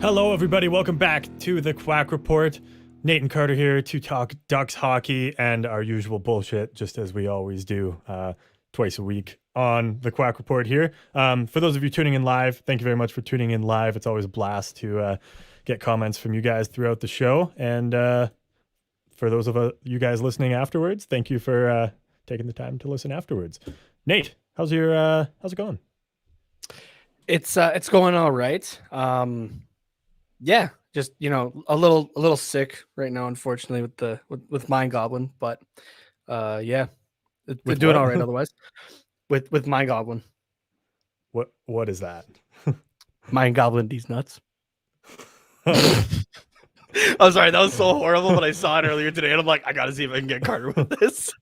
Hello, everybody. Welcome back to the Quack Report. Nate and Carter here to talk Ducks hockey and our usual bullshit, just as we always do twice a week on the Quack Report here. For those of you tuning in live, thank you very much for tuning in live. It's always a blast to get comments from you guys throughout the show. And for those of you guys listening afterwards, thank you for taking the time to listen afterwards. Nate, how's it going? It's going all right. Yeah, just a little sick right now, unfortunately, with Mind Goblin, but yeah, they're doing all right otherwise. With Mind Goblin. What is that? Mind Goblin these nuts. I'm sorry, that was so horrible, but I saw it earlier today and I'm like, I gotta see if I can get Carter with this.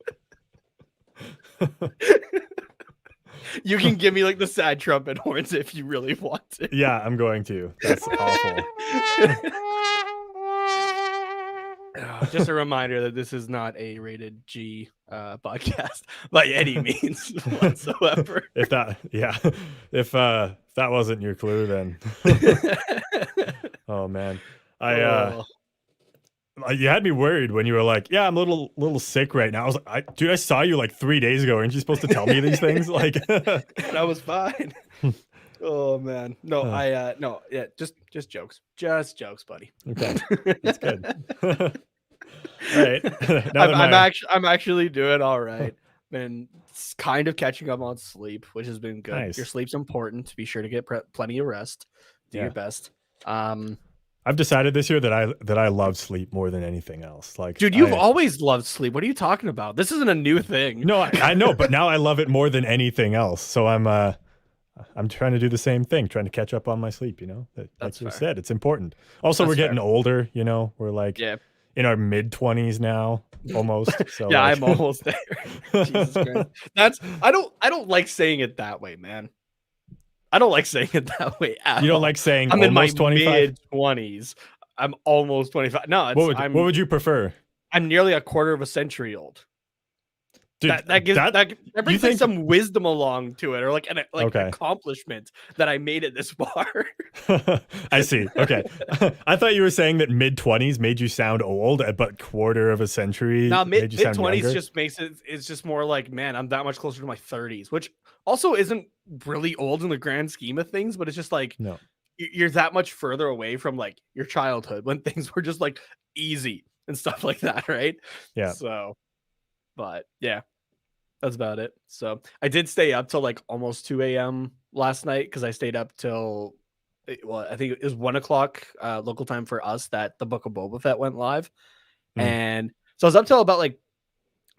You can give me like the sad trumpet horns if you really want to. Yeah, I'm going to. That's awful. Just a reminder that this is not a rated G podcast by any means whatsoever. If that wasn't your clue, then oh man, you had me worried when you were like, "Yeah, I'm a little sick right now." I was like, "Dude, I saw you like 3 days ago. Aren't you supposed to tell me these things?" Like, that was fine. Oh man, no, just jokes, buddy. Okay, that's good. All right, I'm actually doing all right. Been kind of catching up on sleep, which has been good. Nice. Your sleep's important. To be sure to get plenty of rest. Do your best. I've decided this year that I love sleep more than anything else. Like, dude, you've always loved sleep. What are you talking about? This isn't a new thing. No, I know, but now I love it more than anything else. So I'm trying to do the same thing, trying to catch up on my sleep. Like you said, it's important. Also, we're getting older. We're like in our mid-20s now, almost. So yeah, I'm almost there. Jesus Christ. I don't like saying it that way, man. I don't like saying it that way at You don't all. like saying I'm in my 25? mid-20s. I'm almost 25. No, what would you prefer? I'm nearly a quarter of a century old. Dude, that brings like some wisdom along to it, or like an accomplishment that I made it this far. I see. Okay, I thought you were saying that mid-20s made you sound old, but quarter of a century. No, mid-20s just makes it. It's just more like, man, I'm that much closer to my 30s, which also isn't really old in the grand scheme of things, but it's just like you're that much further away from like your childhood when things were just like easy and stuff like that, right? Yeah. So, but yeah. That's about it. So I did stay up till like almost 2 a.m. last night because I stayed up till, I think it was 1 o'clock local time for us that the Book of Boba Fett went live. And so I was up till about like, it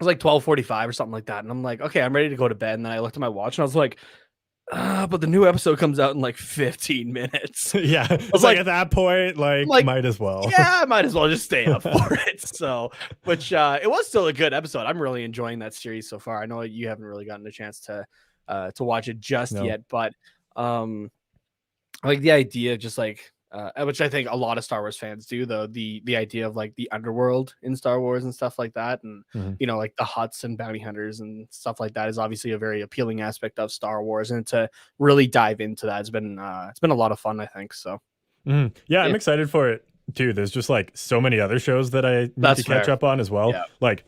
was like 12:45 or something like that. And I'm like, okay, I'm ready to go to bed. And then I looked at my watch and I was like, but the new episode comes out in like 15 minutes. Yeah. I was like at that point, like might as well. Yeah, I might as well just stay up for it. So, which it was still a good episode. I'm really enjoying that series so far. I know you haven't really gotten a chance to watch it just yet, but like the idea of just like which I think a lot of Star Wars fans do, though, the idea of like the underworld in Star Wars and stuff like that, and like the Hutts and bounty hunters and stuff like that is obviously a very appealing aspect of Star Wars, and to really dive into that, it's been a lot of fun, I think. So yeah, I'm excited for it too. There's just like so many other shows that I need to catch up on as well. Yeah. Like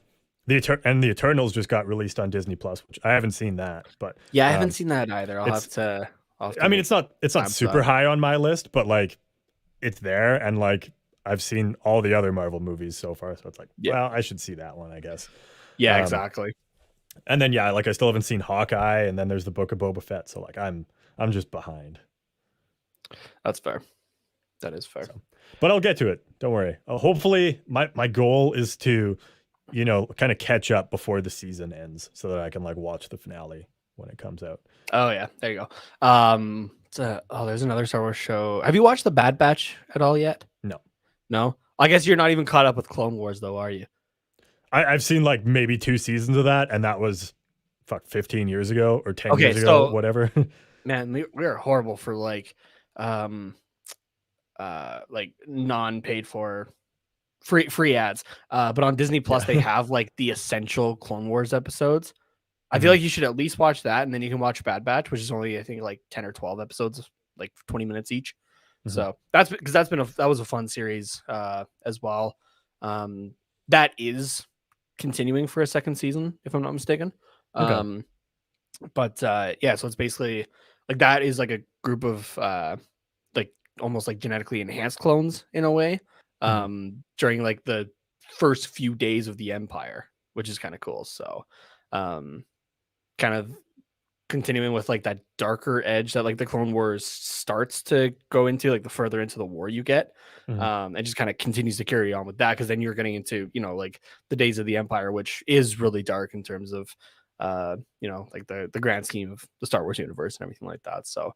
the Eternals just got released on Disney Plus, which I haven't seen that, but yeah, I haven't seen that either. I'll have to I mean, it's not super high on my list, but like it's there, and like I've seen all the other Marvel movies so far, so it's like, well, I should see that one, I guess. Yeah, exactly. And then like I still haven't seen Hawkeye, and then there's the Book of Boba Fett, so like I'm just behind. That's fair. That is fair. So, but I'll get to it. Don't worry. Hopefully, my goal is to, kind of catch up before the season ends, so that I can like watch the finale when it comes out. Oh yeah, there you go. There's another Star Wars show. Have you watched The Bad Batch at all yet? No. I guess you're not even caught up with Clone Wars, though, are you? I've seen like maybe 2 seasons of that, and that was 15 years ago or 10 years ago, whatever. Man, we are horrible for like non-paid for free ads. But on Disney Plus, they have like the essential Clone Wars episodes. I feel like you should at least watch that, and then you can watch Bad Batch, which is only, I think, like 10 or 12 episodes, like 20 minutes each. So that's because that was a fun series as well. That is continuing for a second season, if I'm not mistaken. Okay. But yeah, so it's basically like that is like a group of like almost like genetically enhanced clones in a way during like the first few days of the Empire, which is kind of cool. So kind of continuing with like that darker edge that like the Clone Wars starts to go into, like the further into the war you get. And just kind of continues to carry on with that, because then you're getting into, you know, like the days of the Empire, which is really dark in terms of you know, like the grand scheme of the Star Wars universe and everything like that. So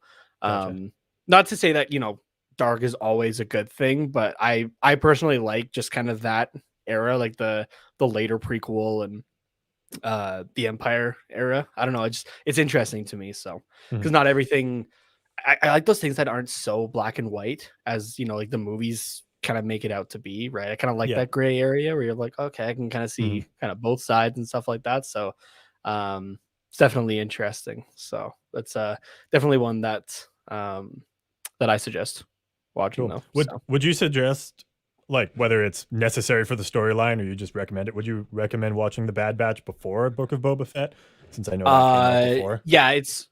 not to say that, you know, dark is always a good thing, but I personally like just kind of that era, like the later prequel and the Empire era. I don't know, it's interesting to me. So because not everything, I like those things that aren't so black and white as, you know, like the movies kind of make it out to be, right? I kind of like that gray area where you're like, okay, I can kind of see kind of both sides and stuff like that. So it's definitely interesting. So that's definitely one that that I suggest watching though. Would you suggest, like, whether it's necessary for the storyline or you just recommend it, would you recommend watching The Bad Batch before Book of Boba Fett? Since I know that came out before. Yeah, it's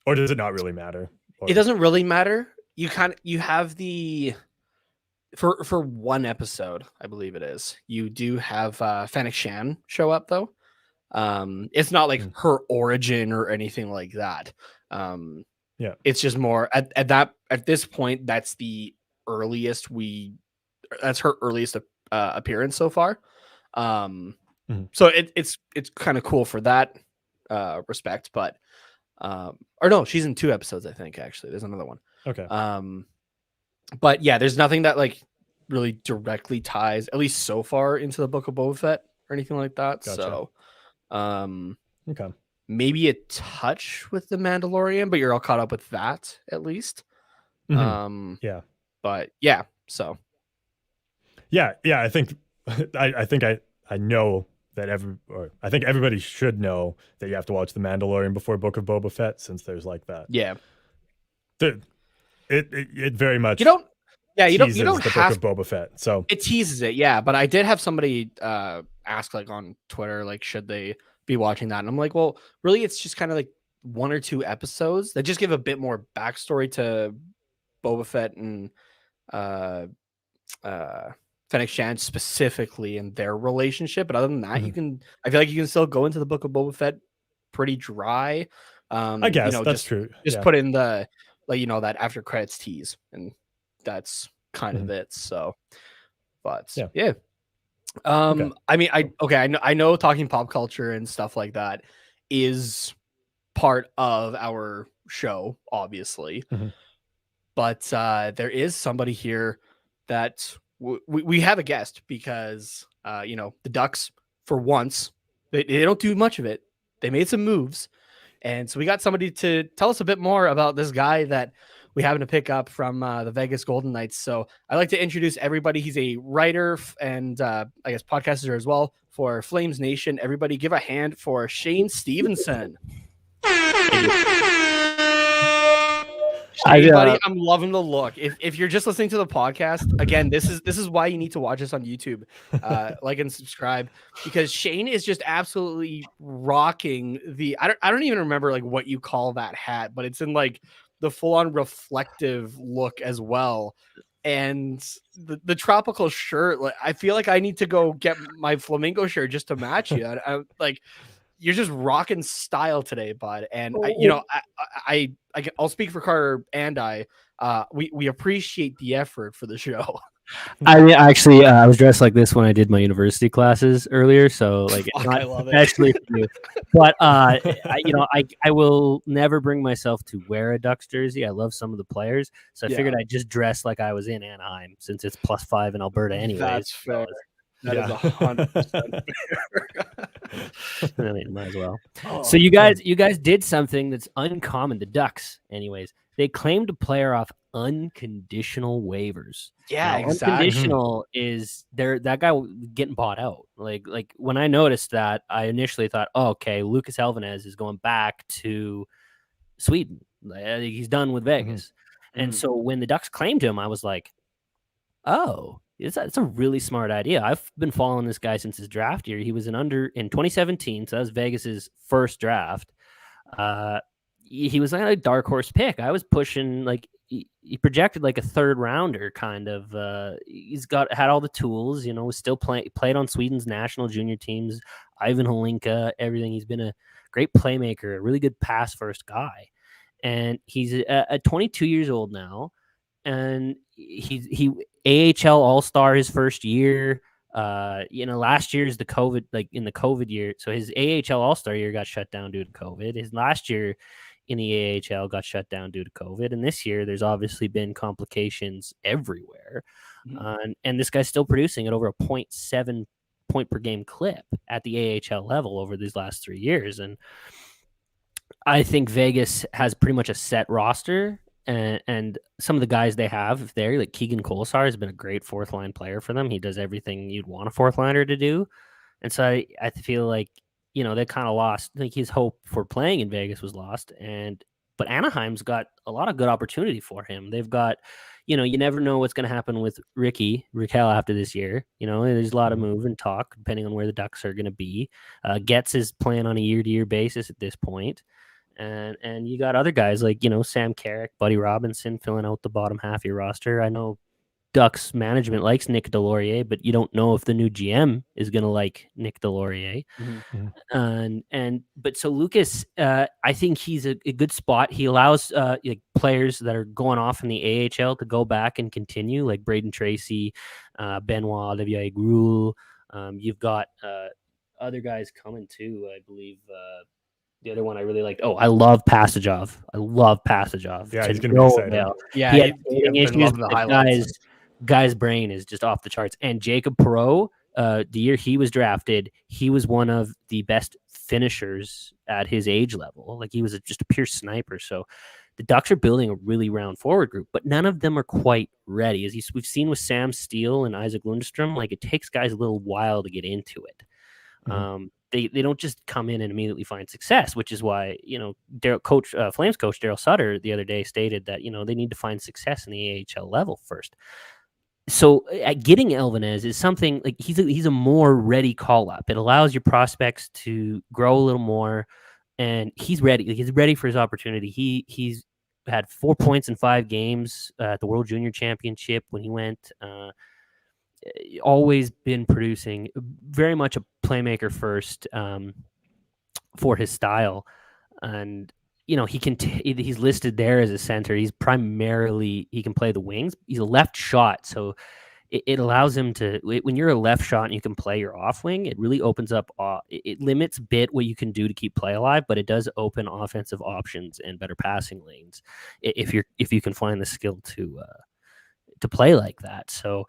or does it not really matter? It doesn't really matter. You have the for one episode, I believe it is. You do have Fennec Shan show up though. It's not like her origin or anything like that. It's just more at this point, that's the earliest that's her earliest appearance so far. So it's kind of cool for that respect, but or no, she's in 2 episodes, I think. Actually, there's another one. Okay. But yeah, there's nothing that like really directly ties, at least so far, into the Book of Boba Fett or anything like that. Gotcha. So okay, maybe a touch with the Mandalorian, but you're all caught up with that at least. Yeah, but yeah, so yeah, I think I know that I think everybody should know that you have to watch The Mandalorian before Book of Boba Fett, since there's like that. Yeah. It very much you don't the have Book of Boba Fett. So it teases it, yeah. But I did have somebody ask like on Twitter, like, should they be watching that? And I'm like, well, really, it's just kind of like 1 or 2 episodes that just give a bit more backstory to Boba Fett and Fennec Shan specifically and their relationship. But other than that, I feel like you can still go into the Book of Boba Fett pretty dry. I guess that's true. Just put in the, like, you know, that after credits tease, and that's kind of it. So, but yeah. I mean, I know talking pop culture and stuff like that is part of our show, obviously. But there is somebody here that we have a guest, because you know, the Ducks, for once, they don't do much of it. They made some moves. And so we got somebody to tell us a bit more about this guy that we happen to pick up from the Vegas Golden Knights. So I'd like to introduce everybody. He's a writer and I guess podcaster as well for Flames Nation. Everybody give a hand for Shane Stevenson. Hey, buddy, I'm loving the look. If you're just listening to the podcast, again, this is why you need to watch us on YouTube. Like and subscribe, because Shane is just absolutely rocking the I don't even remember like what you call that hat, but it's in like the full-on reflective look as well. And the tropical shirt, like, I feel like I need to go get my flamingo shirt just to match you. I like, you're just rocking style today, bud. And I'll speak for Carter and we appreciate the effort for the show. I mean, actually, I was dressed like this when I did my university classes earlier, so like, I love it. Especially for you. But I will never bring myself to wear a Ducks jersey. I love some of the players, so I figured I'd just dress like I was in Anaheim, since it's +5 in Alberta anyways. That's fair. That is 100% fair. I mean, might as well. So you guys did something that's uncommon. The Ducks, anyways, they claimed a player off unconditional waivers. Yeah, now, exactly. Unconditional is that guy getting bought out. Like when I noticed that, I initially thought, oh, okay, Lucas Elvenez is going back to Sweden. He's done with Vegas. And so when the Ducks claimed him, I was like, oh, it's a really smart idea. I've been following this guy since his draft year. He was in 2017, so that was Vegas's first draft. He was like a dark horse pick. I was pushing he projected like a third rounder kind of. He's had all the tools, was still played on Sweden's national junior teams. Ivan Holinka, everything. He's been a great playmaker, a really good pass first guy, and he's at 22 years old now, and he AHL All-Star his first year. Last year's the COVID, in the COVID year. So his AHL All-Star year got shut down due to COVID. His last year in the AHL got shut down due to COVID. And this year there's obviously been complications everywhere. And this guy's still producing at over a 0.7 point per game clip at the AHL level over these last 3 years. And I think Vegas has pretty much a set roster. And some of the guys they have there, like Keegan Kolesar, has been a great fourth line player for them. He does everything you'd want a fourth liner to do. And so I feel like, they kind of lost. I think his hope for playing in Vegas was lost. But Anaheim's got a lot of good opportunity for him. They've got, you never know what's going to happen with Raquel after this year. There's a lot of move and talk depending on where the Ducks are going to be. Getz is playing on a year-to-year basis at this point. And you got other guys like, Sam Carrick, Buddy Robinson filling out the bottom half of your roster. I know Ducks management likes Nick Delorier, but you don't know if the new GM is going to like Nick Delorier. But so Lucas, I think he's a good spot. He allows players that are going off in the AHL to go back and continue, like Braden Tracy, Benoit, Olivier Groul. You've got other guys coming too, I believe. The other one I really liked. Oh, I love Passagov. Yeah, he's going to be exciting. Yeah, he had issues. Guy's brain is just off the charts. And Jacob Perreault, the year he was drafted, he was one of the best finishers at his age level. Like he was just a pure sniper. So the Ducks are building a really round forward group, but none of them are quite ready. As we've seen with Sam Steele and Isaac Lundstrom, like it takes guys a little while to get into it. They don't just come in and immediately find success, which is why, Flames coach Daryl Sutter the other day stated that, they need to find success in the AHL level first. So getting Elvenez is something like he's a more ready call up. It allows your prospects to grow a little more, and he's ready. He's ready for his opportunity. He's had 4 points in 5 games at the World Junior Championship when he went. Always been producing, very much a playmaker first for his style, and he's listed there as a center. He can play the wings. He's a left shot, so it allows him to. When you're a left shot and you can play your off wing, it really opens up. It limits a bit what you can do to keep play alive, but it does open offensive options and better passing lanes if you can find the skill to play like that. So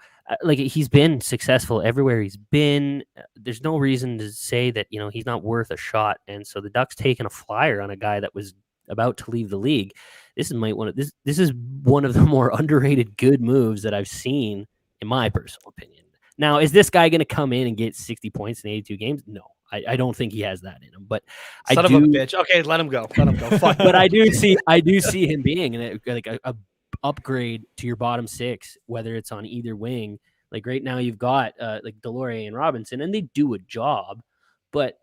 he's been successful everywhere he's been. There's no reason to say that, he's not worth a shot. And so the Ducks taking a flyer on a guy that was about to leave the league. This is one of the more underrated good moves that I've seen in my personal opinion. Now, is this guy going to come in and get 60 points in 82 games? No. I don't think he has that in him, but Son of a bitch. Okay, let him go. Fuck. But I do see him being a upgrade to your bottom 6, whether it's on either wing. Like right now you've got Delorier and Robinson, and they do a job, but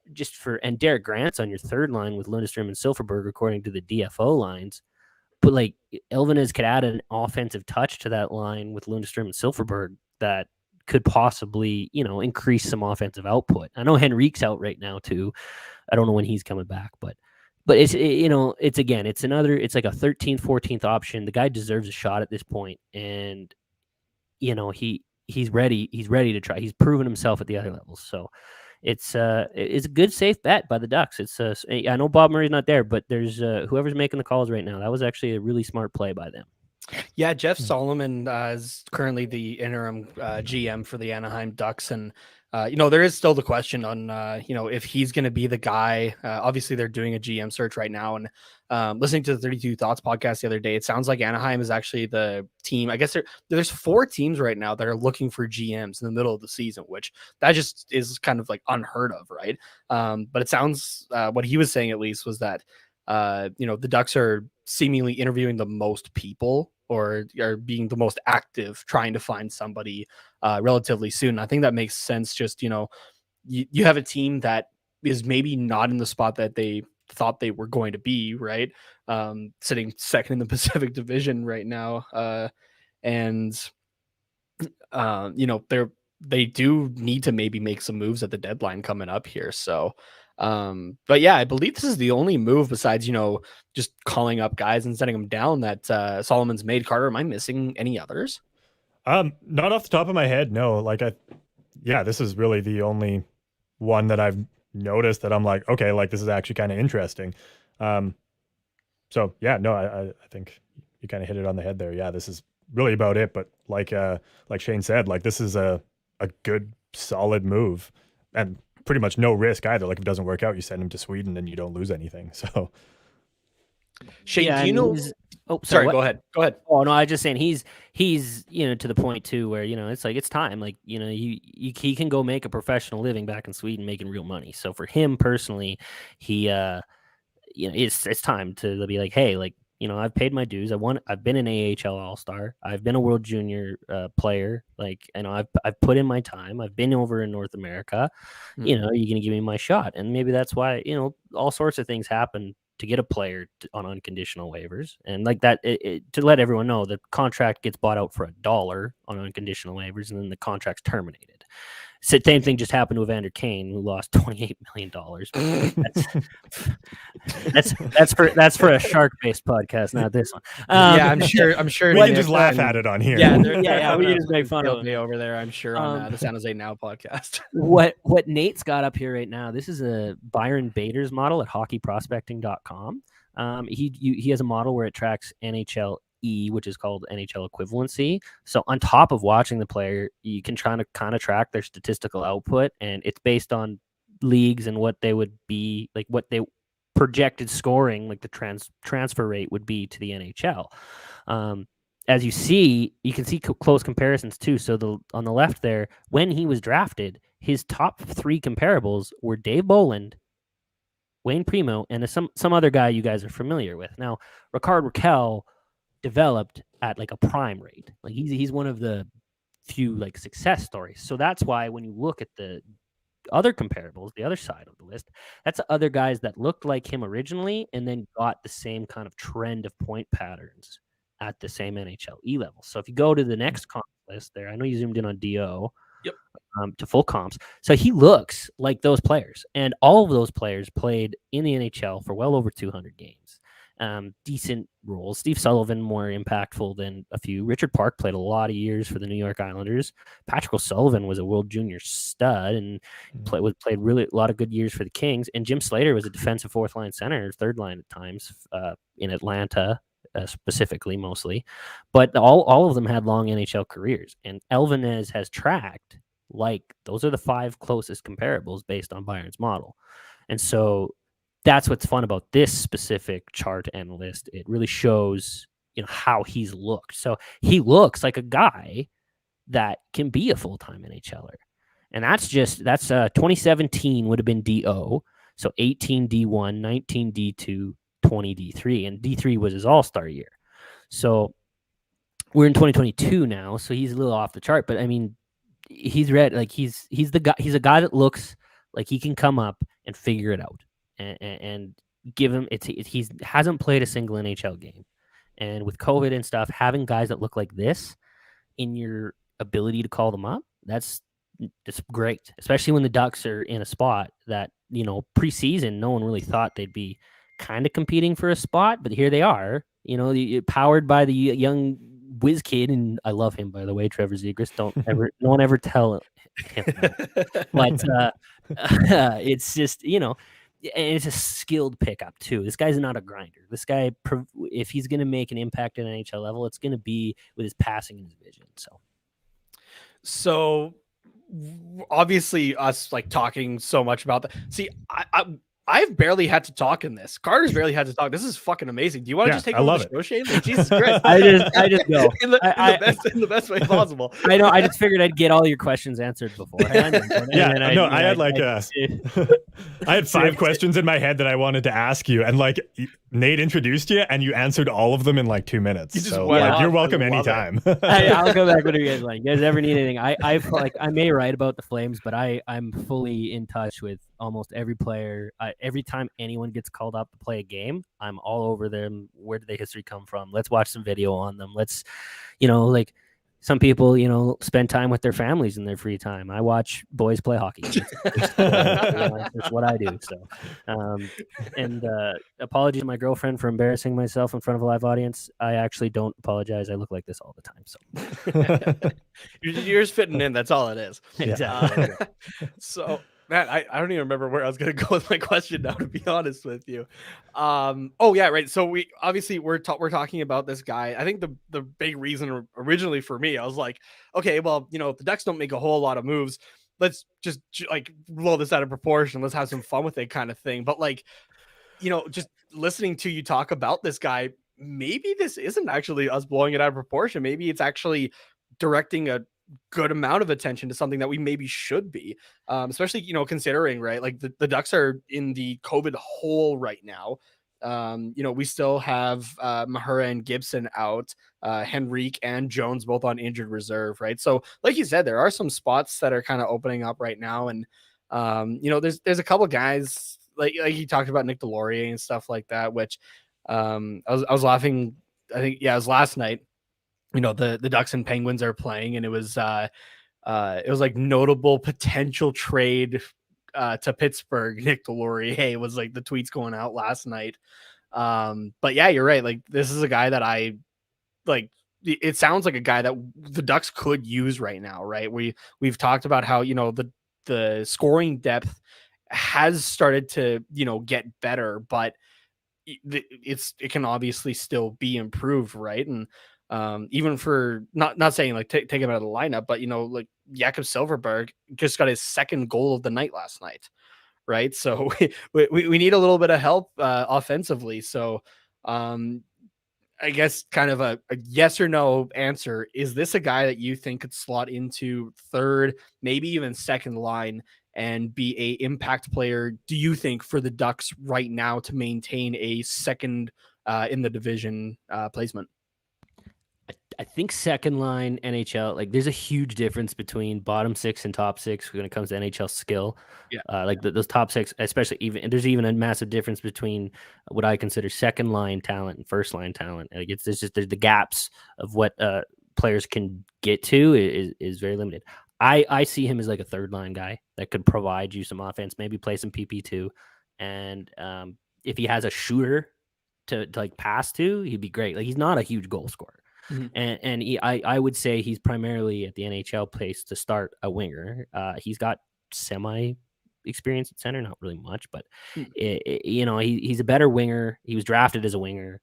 and Derek Grant's on your third line with Lundstrom and Silfverberg according to the DFO lines. But Elvenez could add an offensive touch to that line with Lundstrom and Silfverberg that could possibly, increase some offensive output. I know Henrique's out right now too. I don't know when he's coming back, but it's it's like a 13th, 14th option. The guy deserves a shot at this point, and he's ready to try. He's proven himself at the other levels, so it's a good safe bet by the Ducks. I know Bob Murray's not there, but there's whoever's making the calls right now. That was actually a really smart play by them. Yeah, Jeff Solomon is currently the interim GM for the Anaheim Ducks, and there is still the question on if he's going to be the guy. Obviously, they're doing a GM search right now, and listening to the 32 Thoughts podcast the other day, it sounds like Anaheim is actually the team. I guess there's 4 teams right now that are looking for GMs in the middle of the season, which that just is kind of unheard of, right? But it sounds what he was saying at least was that the Ducks are seemingly interviewing the most people or are being the most active trying to find somebody relatively soon. I think that makes sense. Just, you have a team that is maybe not in the spot that they thought they were going to be, right? Sitting second in the Pacific Division right now. They do need to maybe make some moves at the deadline coming up here. So, but yeah, I believe this is the only move besides, just calling up guys and setting them down that Solomon's made. Carter, am I missing any others? Not off the top of my head. No, this is really the only one that I've noticed that I'm like, okay, like this is actually kind of interesting. So yeah, no, I think you kind of hit it on the head there. Yeah, this is really about it. But like Shane said, like this is a good solid move and pretty much no risk either. Like if it doesn't work out, you send him to Sweden and you don't lose anything. So Shane, do you know? Oh, sorry. Go ahead. Oh no, I was just saying he's to the point too where it's like it's time. Like he can go make a professional living back in Sweden making real money. So for him personally, he it's time to be like, hey, like I've paid my dues. I've been an AHL All-Star. I've been a World Junior player. Like I've put in my time. I've been over in North America. Mm-hmm. You're gonna give me my shot, and maybe that's why all sorts of things happen to get a player on unconditional waivers. And like that, to let everyone know, the contract gets bought out for $1 on unconditional waivers, and then the contract's terminated. So same thing just happened to Evander Kane, who lost $28 million. That's for a shark-based podcast, not this one. Yeah, I'm sure. We can just laugh at it on here. Yeah, we can just make fun of me over there. I'm sure on the San Jose Now podcast. What Nate's got up here right now? This is a Byron Bader's model at hockeyprospecting.com. He has a model where it tracks NHL which is called Nhl Equivalency. So on top of watching the player, you can try to kind of track their statistical output, and it's based on leagues and what they would be like, what they projected scoring, like the transfer rate would be to the NHL. As you can see close comparisons too. So on the left there, when he was drafted, his top 3 comparables were Dave Bolland, Wayne Primo, and some other guy you guys are familiar with. Now, Rickard Rakell developed at like a prime rate. Like he's one of the few like success stories. So that's why when you look at the other comparables, the other side of the list, that's other guys that looked like him originally and then got the same kind of trend of point patterns at the same NHL E level. So if you go to the next comp list there, I know you zoomed in on DO. Yep. To full comps. So he looks like those players, and all of those players played in the NHL for well over 200 games. Decent roles. Steve Sullivan more impactful than a few. Richard Park played a lot of years for the New York Islanders. Patrick O'Sullivan was a World Junior stud and played really a lot of good years for the Kings. And Jim Slater was a defensive fourth line center, third line at times in Atlanta, specifically mostly. But all of them had long NHL careers. And Elvanez has tracked like those are the 5 closest comparables based on Byron's model. And so that's what's fun about this specific chart and list. It really shows, how he's looked. So he looks like a guy that can be a full-time NHLer. And that's 2017 would have been DO. So 18 D1, 19 D2, 20 D3. And D3 was his all-star year. So we're in 2022 now. So he's a little off the chart. But I mean, he's ready. Like he's the guy. He's a guy that looks like he can come up and figure it out. And give him he hasn't played a single NHL game, and with COVID and stuff, having guys that look like this in your ability to call them up, that's great, especially when the Ducks are in a spot that preseason no one really thought they'd be kind of competing for a spot, but here they are, powered by the young whiz kid, and I love him, by the way, Trevor Zegras. No one ever tell him that. But it's just and it's a skilled pickup too. This guy's not a grinder. This guy, if he's going to make an impact at an NHL level, it's going to be with his passing and his vision. So obviously us like talking so much about that. See, I've barely had to talk in this. Carter's barely had to talk. This is fucking amazing. Do you want to just take over the show, Shane? Like, Jesus Christ. I just go in the best way possible. I know. I just figured I'd get all your questions answered beforehand. I had 5 questions in my head that I wanted to ask you, and like Nate introduced you, and you answered all of them in like 2 minutes. You just So went like, off. you're I welcome love it. anytime. I'll go back when you guys like. You guys ever need anything? I may write about the Flames, but I'm fully in touch with almost every player. Every time anyone gets called up to play a game, I'm all over them. Where did the history come from? Let's watch some video on them. Let's, like some people, spend time with their families in their free time. I watch boys play hockey. That's what I do. So, and apologies to my girlfriend for embarrassing myself in front of a live audience. I actually don't apologize. I look like this all the time. So you're just fitting in. That's all it is. Exactly. So, Matt, I don't even remember where I was going to go with my question now, to be honest with you. Oh yeah, right. So we're talking about this guy. I think the big reason originally for me, I was like, okay, well, if the Ducks don't make a whole lot of moves, let's just like blow this out of proportion. Let's have some fun with it, kind of thing. But like, just listening to you talk about this guy, maybe this isn't actually us blowing it out of proportion. Maybe it's actually directing a good amount of attention to something that we maybe should be, especially considering, right, like the Ducks are in the COVID hole right now. We still have Mahura and Gibson out, Henrique and Jones both on injured reserve, right? So like you said, there are some spots that are kind of opening up right now, and there's a couple guys like you talked about Nick Delorier and stuff like that, which I was laughing. I think it was last night. The Ducks and Penguins are playing, and it was like notable potential trade to Pittsburgh. Nick Delorier was like the tweets going out last night. But yeah, you're right. Like, this is a guy that I like. It sounds like a guy that the Ducks could use right now, right? We've talked about how the scoring depth has started to get better, but it can obviously still be improved, right? And even for not saying like take him out of the lineup, but like Jakob Silfverberg just got his second goal of the night last night, right? So we need a little bit of help offensively. So I guess kind of a yes or no answer. Is this a guy that you think could slot into third, maybe even second line and be a impact player, do you think, for the Ducks right now to maintain a second in the division placement? I think second line NHL, like there's a huge difference between bottom six and top six when it comes to NHL skill. Yeah. Those top six, especially there's even a massive difference between what I consider second line talent and first line talent. Like there's the gaps of what players can get to is very limited. I see him as like a third line guy that could provide you some offense, maybe play some PP2. And if he has a shooter to like pass to, he'd be great. Like, he's not a huge goal scorer. Mm-hmm. And I would say he's primarily at the NHL place to start a winger. He's got semi experience at center, not really much, but he's a better winger. He was drafted as a winger.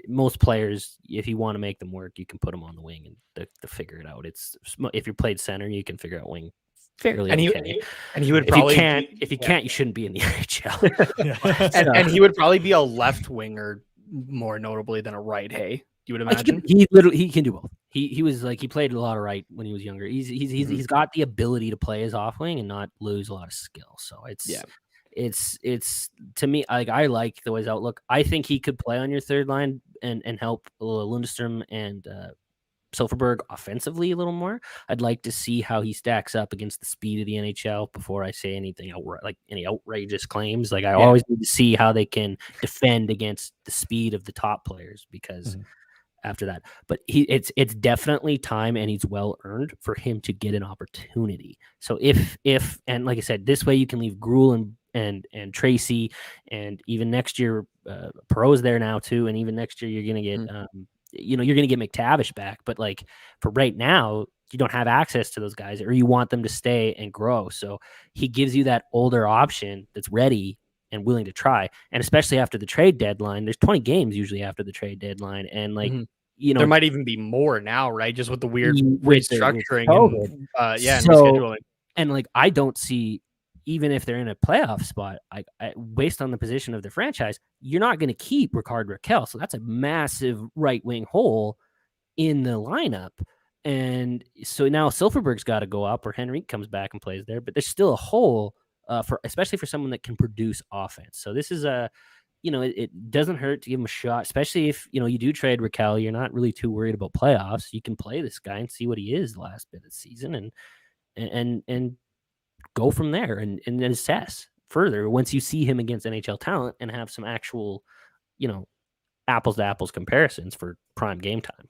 Most players, if you want to make them work, you can put them on the wing and to figure it out. It's if you played center, you can figure out wing fairly okay. And he would probably if you can't, you shouldn't be in the NHL. and he would probably be a left winger more notably than a right. Hey, you would imagine he can do both. He was like, he played a lot of right when he was younger. He's got the ability to play his off wing and not lose a lot of skill. So it's to me, like, I like the way his outlook. I think he could play on your third line and help Lundstrom and Silfverberg offensively a little more. I'd like to see how he stacks up against the speed of the NHL before I say anything like any outrageous claims. Like, I always need to see how they can defend against the speed of the top players, because after that, but it's definitely time, and he's well earned for him to get an opportunity. So if and like I said, this way you can leave Gruel and Tracy, and even next year Perot's there now too, and even next year you're gonna get you're gonna get McTavish back. But like, for right now, you don't have access to those guys, or you want them to stay and grow. So he gives you that older option that's ready and willing to try. And especially after the trade deadline, there's 20 games usually after the trade deadline. And like, there might even be more now, right? Just with the weird structuring and rescheduling. And like, I don't see, even if they're in a playoff spot, I based on the position of the franchise, you're not going to keep Rickard Rakell. So that's a massive right wing hole in the lineup. And so now Silfverberg's got to go up, or Henrique comes back and plays there, but there's still a hole especially for someone that can produce offense. So this is it doesn't hurt to give him a shot, especially if, you do trade Raquel. You're not really too worried about playoffs. You can play this guy and see what he is the last bit of the season and go from there and then assess further once you see him against NHL talent and have some actual, apples to apples comparisons for prime game time.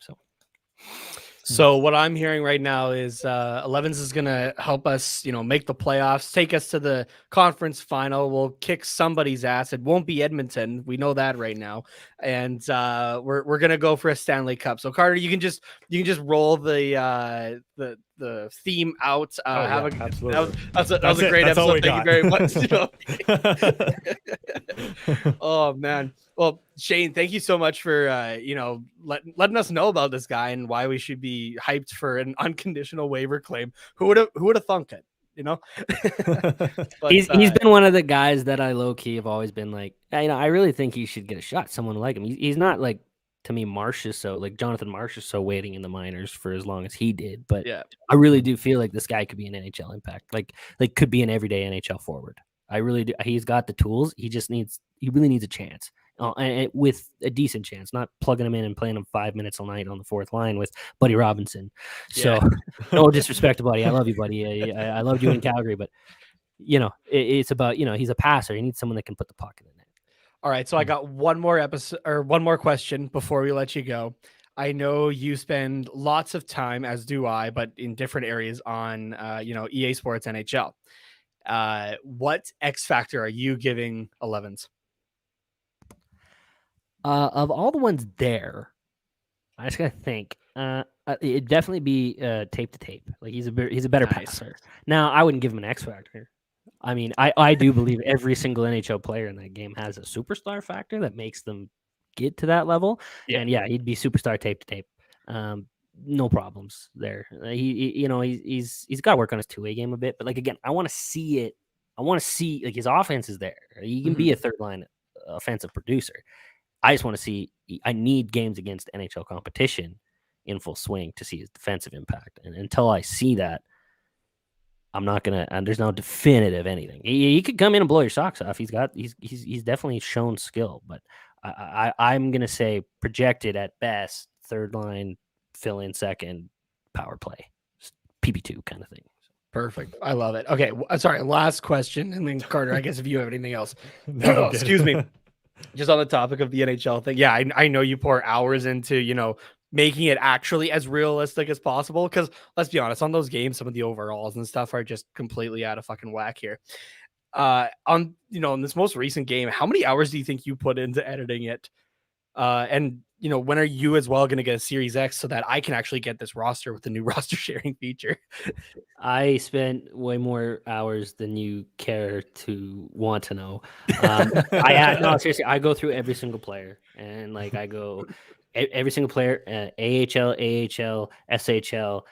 So what I'm hearing right now is Elevens is going to help us, make the playoffs, take us to the conference final. We'll kick somebody's ass. It won't be Edmonton. We know that right now. And we're going to go for a Stanley Cup. So Carter, you can just roll the theme out. Absolutely. That was a great episode. Thank you very much. Oh man. Well, Shane, thank you so much for letting us know about this guy and why we should be hyped for an unconditional waiver claim. Who would have thunk it? But, he's been one of the guys that I low key have always been like, I really think he should get a shot. Someone like him. He's not like, to me, Jonathan Marsh is so waiting in the minors for as long as he did. But yeah, I really do feel like this guy could be an NHL impact. Like could be an everyday NHL forward. I really do. He's got the tools. He really needs a chance. And with a decent chance, not plugging him in and playing him 5 minutes a night on the fourth line with Buddy Robinson. So no disrespect to Buddy. I love you, Buddy. I loved you in Calgary, but it's about, he's a passer. He needs someone that can put the puck in the net. All right. So I got one more question before we let you go. I know you spend lots of time, as do I, but in different areas on, EA Sports NHL. What X factor are you giving Elevens? Of all the ones there, I just gotta think. It'd definitely be tape to tape. Like he's a better passer. Now, I wouldn't give him an X factor. I mean, I do believe every single NHL player in that game has a superstar factor that makes them get to that level. Yeah. And yeah, he'd be superstar tape to tape. No problems there. He's got to work on his two-way game a bit. But like again, I want to see it. I want to see like his offense is there. He can be a third line offensive producer. I just want to see. I need games against NHL competition in full swing to see his defensive impact. And until I see that, I'm not gonna. And there's no definitive anything. He could come in and blow your socks off. He's definitely shown skill. But I'm gonna say projected at best third line, fill in second, power play, PP2 kind of thing. Perfect. I love it. Okay. Sorry. Last question. And then Carter, I guess if you have anything else, excuse me. Just on the topic of the NHL thing. Yeah. I know you pour hours into, making it actually as realistic as possible. Cause let's be honest, on those games, some of the overalls and stuff are just completely out of fucking whack here. In this most recent game, how many hours do you think you put into editing it? And when are you as well going to get a Series X so that I can actually get this roster with the new roster sharing feature? I spent way more hours than you care to want to know. Seriously, I go through every single player and like I go every single player, AHL, SHL,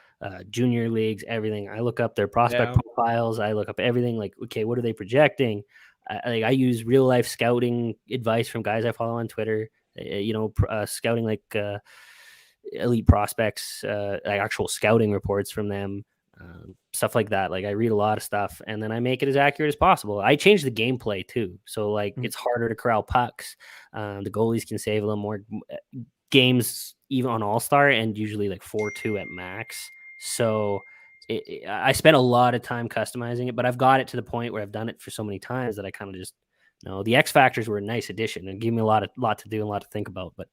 junior leagues, everything. I look up their prospect profiles. I look up everything like, okay, what are they projecting? I use real life scouting advice from guys I follow on Twitter. Scouting like elite prospects, like actual scouting reports from them, stuff like that. Like I read a lot of stuff and then I make it as accurate as possible. I change the gameplay too. So like it's harder to corral pucks. The goalies can save a little more games even on All-Star and usually like 4-2 at max. So I spent a lot of time customizing it, but I've got it to the point where I've done it for so many times that I kind of just the X factors were a nice addition and gave me a lot to do and a lot to think about. But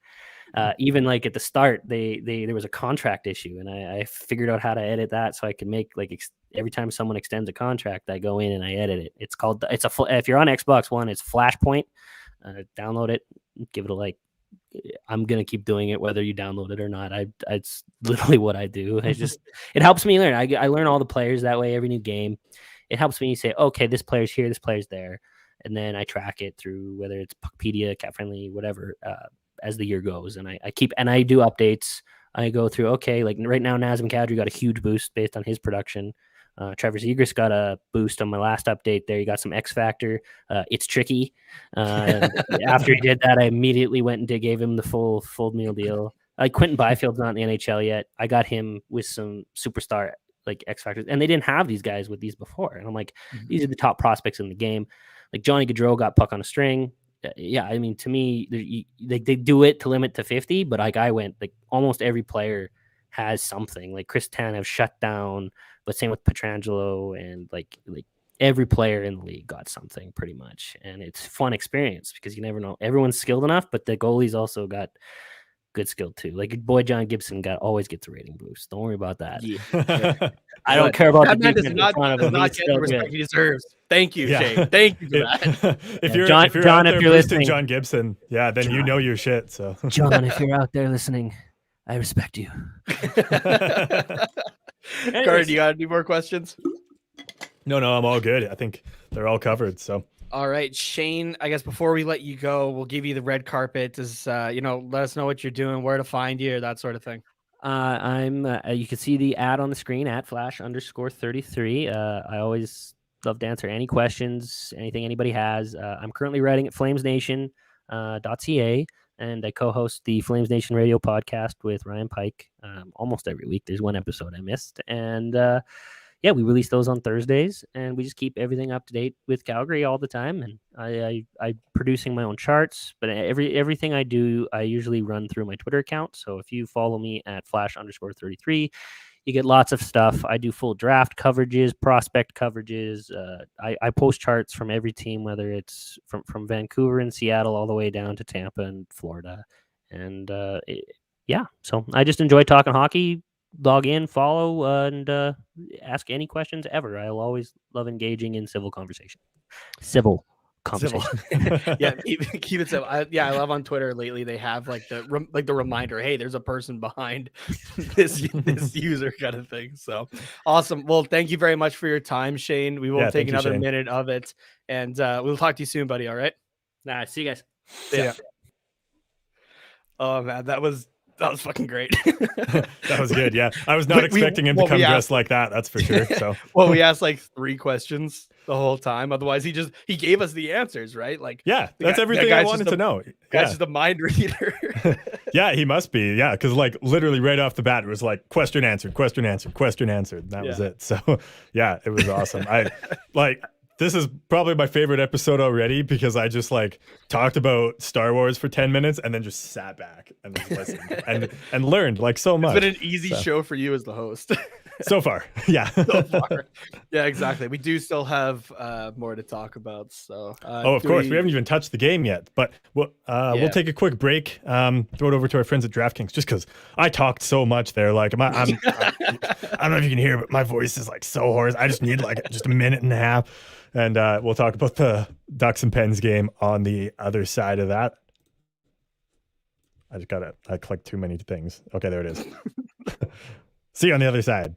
even like at the start, there was a contract issue, and I figured out how to edit that so I could make like every time someone extends a contract, I go in and I edit it. It's called if you're on Xbox One, it's Flashpoint. Download it, give it a like. I'm gonna keep doing it whether you download it or not. It's literally what I do. It helps me learn. I learn all the players that way. Every new game, it helps me say, okay, this player's here, this player's there. And then I track it through whether it's Puckpedia, Cat Friendly, whatever, as the year goes. And I do updates. I go through, okay, like right now, Nazem Kadri got a huge boost based on his production. Trevor Zegras got a boost on my last update there. He got some X Factor. It's tricky. After he did that, I immediately went and gave him the full meal deal. Quentin Byfield's not in the NHL yet. I got him with some superstar like X Factors. And they didn't have these guys with these before. And I'm like, these are the top prospects in the game. Like Johnny Gaudreau got puck on a string. yeah, I mean, to me, they do it to limit to 50, but like I went, like almost every player has something. Like Chris Tanev shut down, but same with Pietrangelo, and like every player in the league got something pretty much, and it's fun experience because you never know. Everyone's skilled enough, but the goalies also got good skill too. Like boy, John Gibson always gets a rating boost. Don't worry about that. Yeah. I don't care about that the man defense in front of him. not He's get the still respect good. he deserves. Thank you, Shane. Thank you for that. If you're John, out there if you're boosting listening, John Gibson, yeah, then you know your shit. So John, if you're out there listening, I respect you. Carter, do you got any more questions? No, I'm all good. I think they're all covered. So. All right, Shane, I guess before we let you go, we'll give you the red carpet. Let us know what you're doing, where to find you, that sort of thing. I'm you can see the ad on the screen at @flash_33. I always love to answer any questions, anything anybody has. I'm currently writing at flamesnation.ca, and I co-host the Flames Nation radio podcast with Ryan Pike almost every week. There's one episode I missed, and yeah, we release those on Thursdays, and we just keep everything up to date with Calgary all the time. And I'm producing my own charts, but everything I do, I usually run through my Twitter account. So if you follow me at @flash_33, you get lots of stuff. I do full draft coverages, prospect coverages. I post charts from every team, whether it's from Vancouver and Seattle all the way down to Tampa and Florida. And yeah, so I just enjoy talking hockey. Log in, follow, and ask any questions ever. I'll always love engaging in civil conversation. Yeah, keep it simple. I love on Twitter lately. They have like the reminder. Hey, there's a person behind this user kind of thing. So awesome. Well, thank you very much for your time, Shane. We won't take another minute of it, and we'll talk to you soon, buddy. All right. Nah, see you guys. Yeah. Oh man, that was fucking great. That was good. Yeah. I was not expecting him to come dressed like that. That's for sure. So, well, we asked like 3 questions the whole time. Otherwise he gave us the answers, right? Like, yeah, that's everything I wanted to know. Guy's just a mind reader. Yeah, he must be. Yeah. Cause like literally right off the bat, it was like question answered. That was it. So yeah, it was awesome. This is probably my favorite episode already because I just like talked about Star Wars for 10 minutes and then just sat back and just listened and learned like so much. It's been an easy show for you as the host. So far. Yeah. So far. Yeah, exactly. We do still have more to talk about. So of course. We haven't even touched the game yet, but we'll take a quick break. Throw it over to our friends at Draftkings just because I talked so much there. Like I don't know if you can hear, but my voice is like so hoarse. I just need like just a minute and a half. And we'll talk about the Ducks and Pens game on the other side of that. I clicked too many things. Okay, there it is. See you on the other side.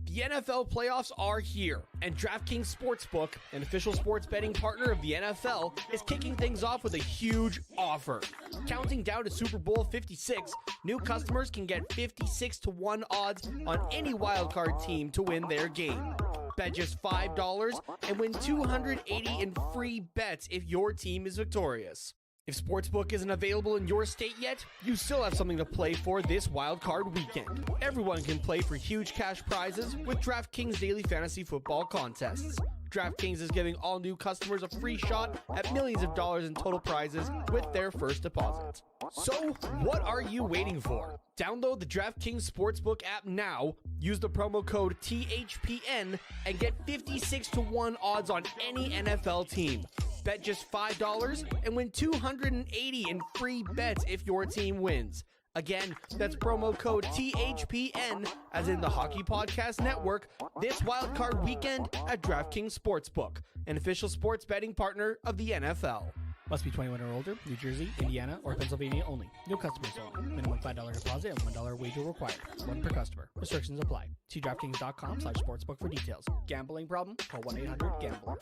The NFL playoffs are here, and DraftKings Sportsbook, an official sports betting partner of the NFL, is kicking things off with a huge offer. Counting down to Super Bowl 56, new customers can get 56-1 odds on any wildcard team to win their game. Bet just $5 and win $280 in free bets if your team is victorious. If Sportsbook isn't available in your state yet, you still have something to play for this wild card weekend. Everyone can play for huge cash prizes with DraftKings Daily Fantasy Football contests. DraftKings is giving all new customers a free shot at millions of dollars in total prizes with their first deposit. So, what are you waiting for? Download the DraftKings Sportsbook app now, use the promo code THPN, and get 56-1 odds on any NFL team. Bet just $5 and win $280 in free bets if your team wins. Again, that's promo code THPN, as in the Hockey Podcast Network, this wildcard weekend at DraftKings Sportsbook, an official sports betting partner of the NFL. Must be 21 or older, New Jersey, Indiana, or Pennsylvania only. New customers only. Minimum $5 deposit and $1 wager required. One per customer. Restrictions apply. See DraftKings.com/sportsbook for details. Gambling problem? Call 1-800-GAMBLER.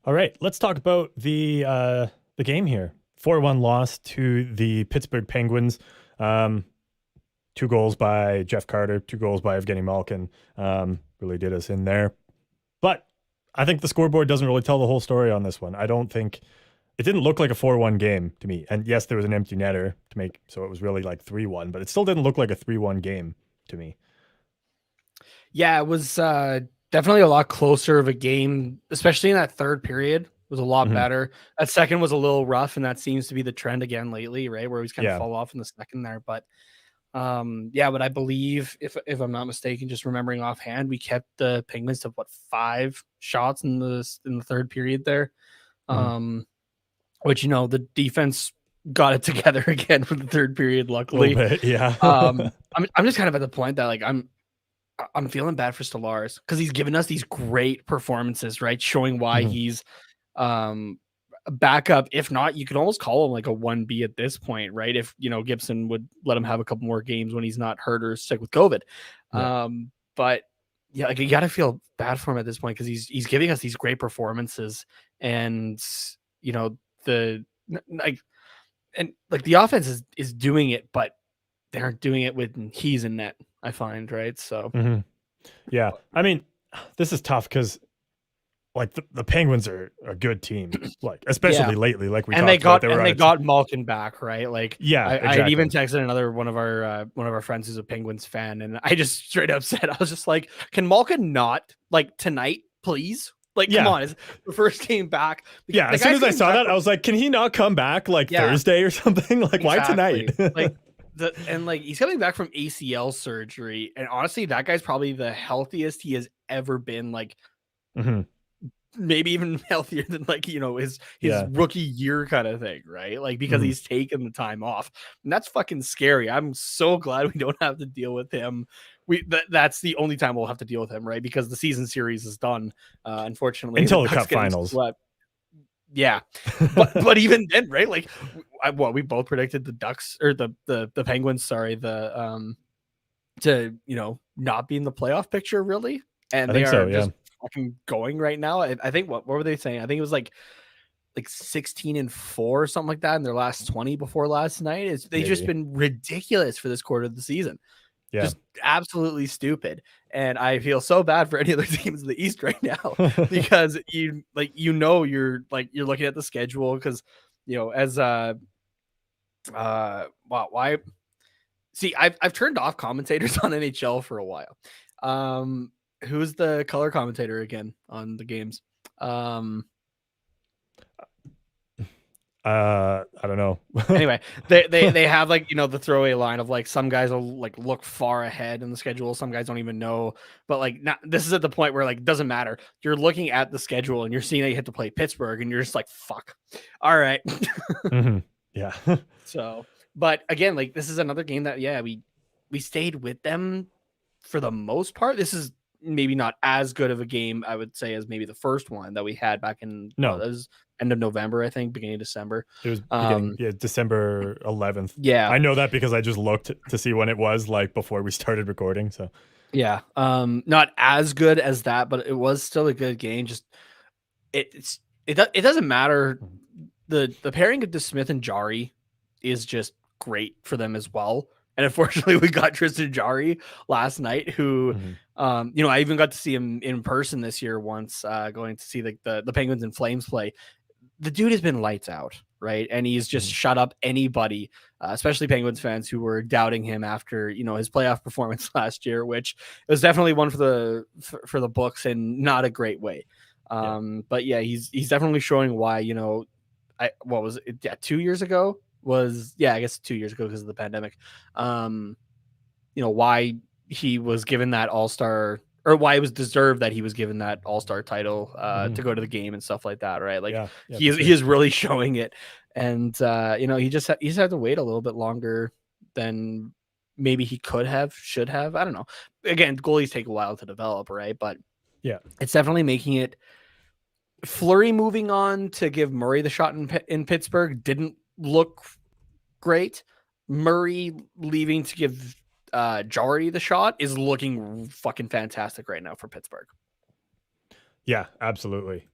All right, let's talk about the game here. 4-1 loss to the Pittsburgh Penguins. 2 goals by Jeff Carter, 2 goals by Evgeny Malkin. Really did us in there. But I think the scoreboard doesn't really tell the whole story on this one. I don't think it didn't look like a 4-1 game to me. And yes, there was an empty netter to make, so it was really like 3-1, but it still didn't look like a 3-1 game to me. Yeah, it was Definitely a lot closer of a game, especially in that third period. Was a lot Mhm. better. That second was a little rough, and that seems to be the trend again lately, right? Where he's kind of fall off in the second there. But but I believe if I'm not mistaken, just remembering offhand, we kept the Penguins to 5 shots in the third period there. Which the defense got it together again for the third period, luckily. A little bit, yeah. I'm just kind of at the point that like I'm feeling bad for Stellaris because he's given us these great performances, right? Showing why he's a backup. If not, you could almost call him like a 1B at this point, right? If Gibson would let him have a couple more games when he's not hurt or sick with COVID. Yeah. But yeah, like you gotta feel bad for him at this point because he's giving us these great performances, and the offense is doing it, but they aren't doing it when he's in net, I find, right? So yeah, I mean, this is tough because like the Penguins are a good team, like especially lately, like we they got Malkin back, right? Like exactly. I even texted another one of our friends who's a Penguins fan, and I just straight up said, I was just like, can Malkin not like tonight, please? Like, come on, it's the first game back. As soon as I saw that, I was like, can he not come back like Thursday or something? Like, why tonight? like he's coming back from ACL surgery, and honestly, that guy's probably the healthiest he has ever been. Like, maybe even healthier than like his rookie year kind of thing, right? Like because he's taken the time off, and that's fucking scary. I'm so glad we don't have to deal with him. That's the only time we'll have to deal with him, right? Because the season series is done, unfortunately, until the Cup finals. Yeah, but even then, right? Like, we both predicted the Ducks or the Penguins, sorry, to not be in the playoff picture, really, and they are just fucking going right now. I think what were they saying? I think it was like 16-4 or something like that in their last 20 before last night. They've just been ridiculous for this quarter of the season. Yeah. Just absolutely stupid. And I feel so bad for any other teams in the East right now because you're looking at the schedule because as why see I've turned off commentators on NHL for a while. Who's the color commentator again on the games? I don't know. Anyway, they have like the throwaway line of like some guys will like look far ahead in the schedule, some guys don't even know, but like this is at the point where like it doesn't matter. You're looking at the schedule and you're seeing that you have to play Pittsburgh and you're just like, fuck. All right. Yeah. So, but again, like this is another game that we stayed with them for the most part. This is maybe not as good of a game, I would say, as maybe the first one that we had back in it was end of November, I think, beginning of December. It was December 11th. Yeah, I know that because I just looked to see when it was like before we started recording. So yeah, not as good as that, but it was still a good game. Just it doesn't matter. The pairing of DeSmith and Jarry is just great for them as well. And unfortunately, we got Tristan Jarry last night, who, I even got to see him in person this year once, going to see the Penguins and Flames play. The dude has been lights out, right? And he's just shut up anybody, especially Penguins fans who were doubting him after, his playoff performance last year, which was definitely one for the books and not a great way. But yeah, he's definitely showing why, what was it? Yeah, 2 years ago. I guess 2 years ago because of the pandemic. Why he was given that All-Star, or why it was deserved that he was given that All-Star title to go to the game and stuff like that, right? Like he is really showing it, and he just had to wait a little bit longer than maybe he should have. I don't know. Again, goalies take a while to develop, right? But yeah, it's definitely making it. Fleury moving on to give Murray the shot in Pittsburgh didn't look great. Murray leaving to give Jarry the shot is looking fucking fantastic right now for Pittsburgh. Yeah, absolutely.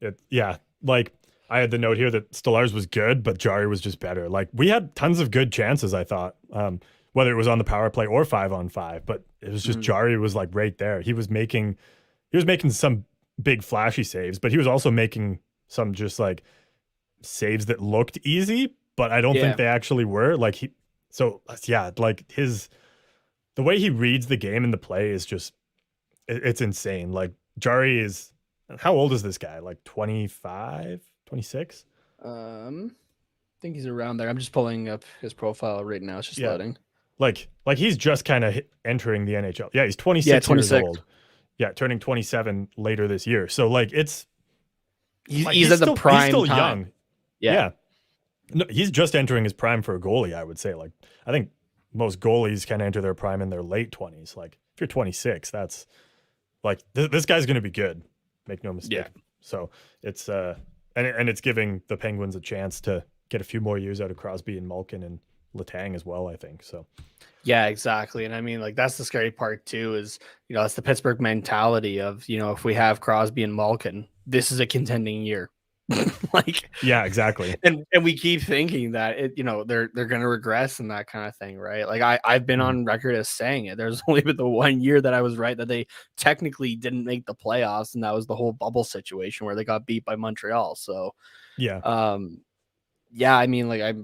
Like I had the note here that Stellaris was good, but Jarry was just better. Like we had tons of good chances, I thought, whether it was on the power play or 5-on-5, but it was just Jarry was like right there. He was making some big flashy saves, but he was also making some just like saves that looked easy, but I don't think they actually were. Like the way he reads the game and the play is just, it's insane. Like Jarry is, how old is this guy? Like 25, 26? I think he's around there. I'm just pulling up his profile right now. It's just loading. Like he's just kind of entering the NHL. Yeah, he's 26 Yeah, years 26. old. Yeah, turning 27 later this year. So like it's he's at the prime. He's still time. young. Yeah. No, he's just entering his prime for a goalie, I would say. Like I think most goalies can enter their prime in their late 20s. Like if you're 26, that's like this guy's going to be good. Make no mistake. Yeah. So it's and it's giving the Penguins a chance to get a few more years out of Crosby and Malkin and Letang as well, I think. So yeah, exactly. And I mean, like, that's the scary part too, is, you know, it's the Pittsburgh mentality of, you know, if we have Crosby and Malkin, this is a contending year. Like, yeah, exactly. And we keep thinking that it, you know, they're going to regress and that kind of thing, right? Like I've been on record as saying it. There's only been the 1 year that I was right, that they technically didn't make the playoffs, and that was the whole bubble situation where they got beat by Montreal. So yeah, I mean, like, it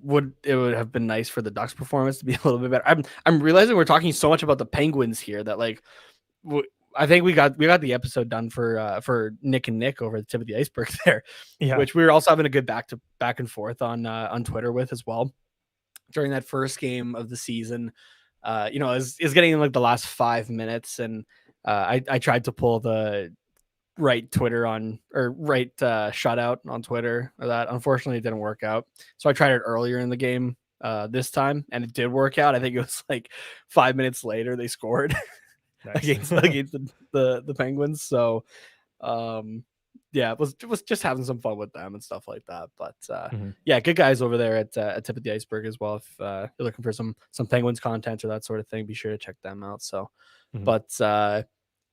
would have been nice for the Ducks performance to be a little bit better. I'm realizing we're talking so much about the Penguins here that, like, I think we got the episode done for Nick and Nick over the tip of the iceberg there, which we were also having a good back and forth on Twitter with as well during that first game of the season. You know, is getting in like the last 5 minutes, and I tried to pull the right shutout on Twitter, or that unfortunately didn't work out. So I tried it earlier in the game this time, and it did work out. I think it was like 5 minutes later they scored. Nice. against the Penguins. So yeah, it was just having some fun with them and stuff like that. But yeah, good guys over there at Tip of the Iceberg as well. If you're looking for some Penguins content or that sort of thing, be sure to check them out. So but I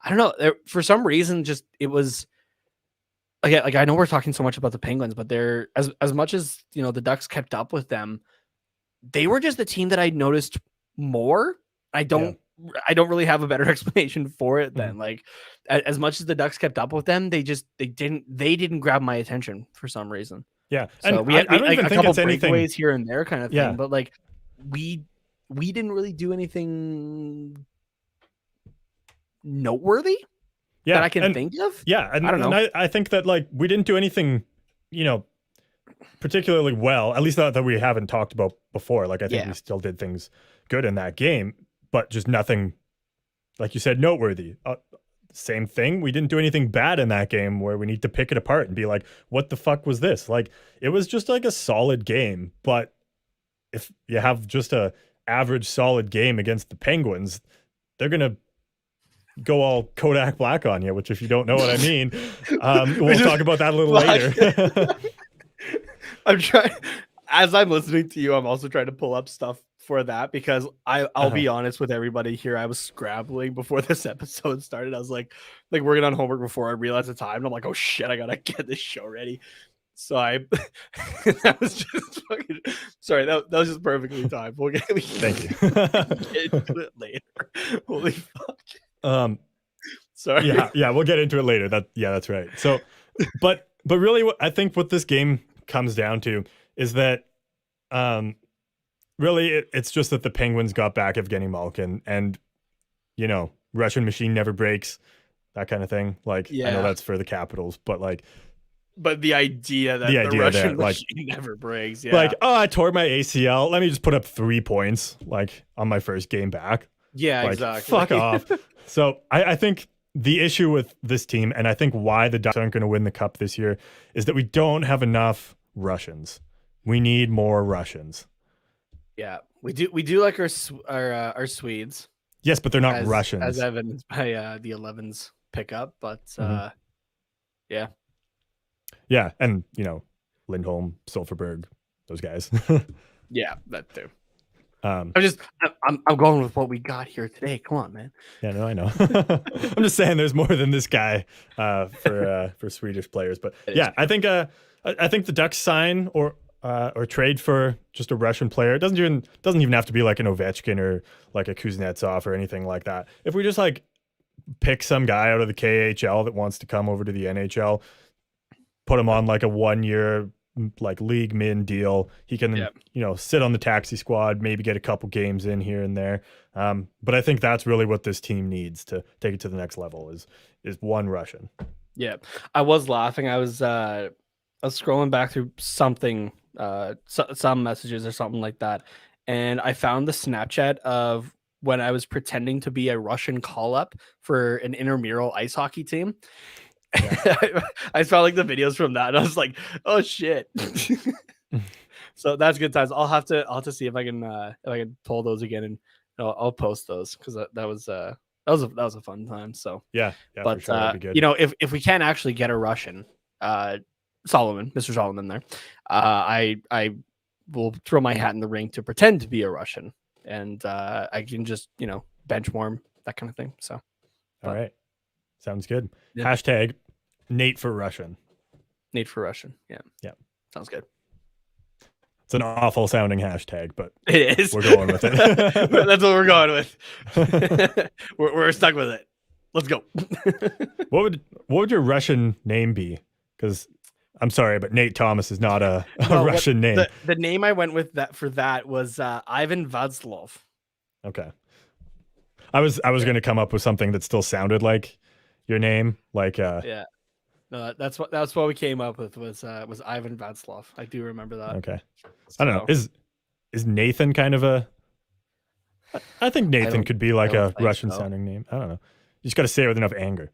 don't know, for some reason, just it was like I know we're talking so much about the Penguins, but they're as much as, you know, the Ducks kept up with them, they were just the team that I noticed more. I don't really have a better explanation for it than like, as much as the Ducks kept up with them, they didn't grab my attention for some reason. Yeah. So and we had I don't like even a think couple it's anything breakaways here and there kind of thing, Yeah. but like we didn't really do anything noteworthy that I can think of. Yeah. And I don't know. And I think that, like, we didn't do anything, you know, particularly well, at least that we haven't talked about before. Like, I think we still did things good in that game, but just nothing, like you said, noteworthy. Same thing. We didn't do anything bad in that game where we need to pick it apart and be like, what the fuck was this? Like, it was just like a solid game. But if you have just a average solid game against the Penguins, they're going to go all Kodak Black on you, which, if you don't know what I mean, we'll talk about that a little later. I'm trying, as I'm listening to you, I'm also trying to pull up stuff for that, because I'll be honest with everybody here. I was scrambling before this episode started. I was like working on homework before I realized the time, and I'm like, oh shit, I gotta get this show ready. So that was just fucking, sorry, that was just perfectly timed. Thank you. Get into it later. Holy fuck. Sorry. Yeah, we'll get into it later. That's right. So, but really, I think what this game comes down to is that, really, it's just that the Penguins got back Evgeny Malkin, and, you know, Russian machine never breaks, that kind of thing. Like, I know that's for the Capitals, but like, the idea that the Russian machine never breaks. Yeah. Like, oh, I tore my ACL. Let me just put up 3 points, like, on my first game back. Yeah, like, exactly. Fuck off. So I think the issue with this team, and I think why the Ducks aren't going to win the Cup this year, is that we don't have enough Russians. We need more Russians. Yeah, we do like our Swedes. Yes, but they're not Russians, as evidenced by the 11s pickup. But yeah, and, you know, Lindholm, Silfverberg, those guys. Yeah, that too. I'm going with what we got here today. Come on, man. Yeah, no, I know. I'm just saying there's more than this guy for Swedish players. But yeah, I think the Ducks sign or trade for just a Russian player. It doesn't even have to be like an Ovechkin or like a Kuznetsov or anything like that. If we just like pick some guy out of the KHL that wants to come over to the NHL, put him on like a 1 year, like league min deal. He can, sit on the taxi squad, maybe get a couple games in here and there. But I think that's really what this team needs to take it to the next level is one Russian. Yeah, I was laughing. I was scrolling back through something, some messages or something like that, and I found the Snapchat of when I was pretending to be a Russian call-up for an intramural ice hockey team. Yeah. I saw like the videos from that, and I was like, "Oh shit!" So that's good times. I'll have to see if I can pull those again, and I'll post those because that was a fun time. So yeah, but for sure. That'd be good. If we can't actually get a Russian, Mr. Solomon there, I will throw my hat in the ring to pretend to be a Russian, and I can just bench warm, that kind of thing. So all right, sounds good. Yeah. Hashtag Nate for Russian. Nate for Russian. Yeah. Sounds good. It's an awful sounding hashtag, but it is. We're going with it. That's what we're going with. we're stuck with it. Let's go. What would your Russian name be? Because I'm sorry, but Nate Thomas is not a Russian name. The name I went with that was Ivan Vazlov. Okay. I was going to come up with something that still sounded like your name, like yeah. No, that's what we came up with was Ivan Vazlov. I do remember that. Okay. So, I don't know. Is Nathan kind of a? I think Nathan could be like a Russian sounding name. I don't know. You just got to say it with enough anger.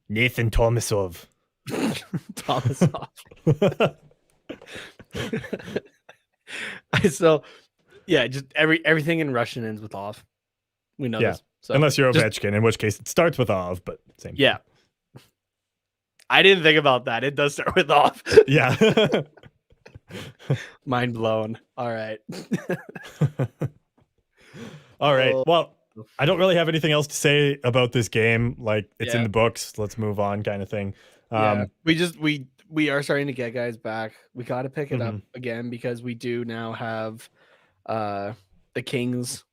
Nathan Tomasov. Tomasov. So, yeah, just everything in Russian ends with "ov." We know this. So unless you're Ovechkin, in which case it starts with "ov," but same. Yeah. Thing. I didn't think about that. It does start with "ov." Yeah. Mind blown. All right. All right. Well, I don't really have anything else to say about this game. Like it's in the books. Let's move on, kind of thing. We are starting to get guys back. We got to pick it up again because we do now have the Kings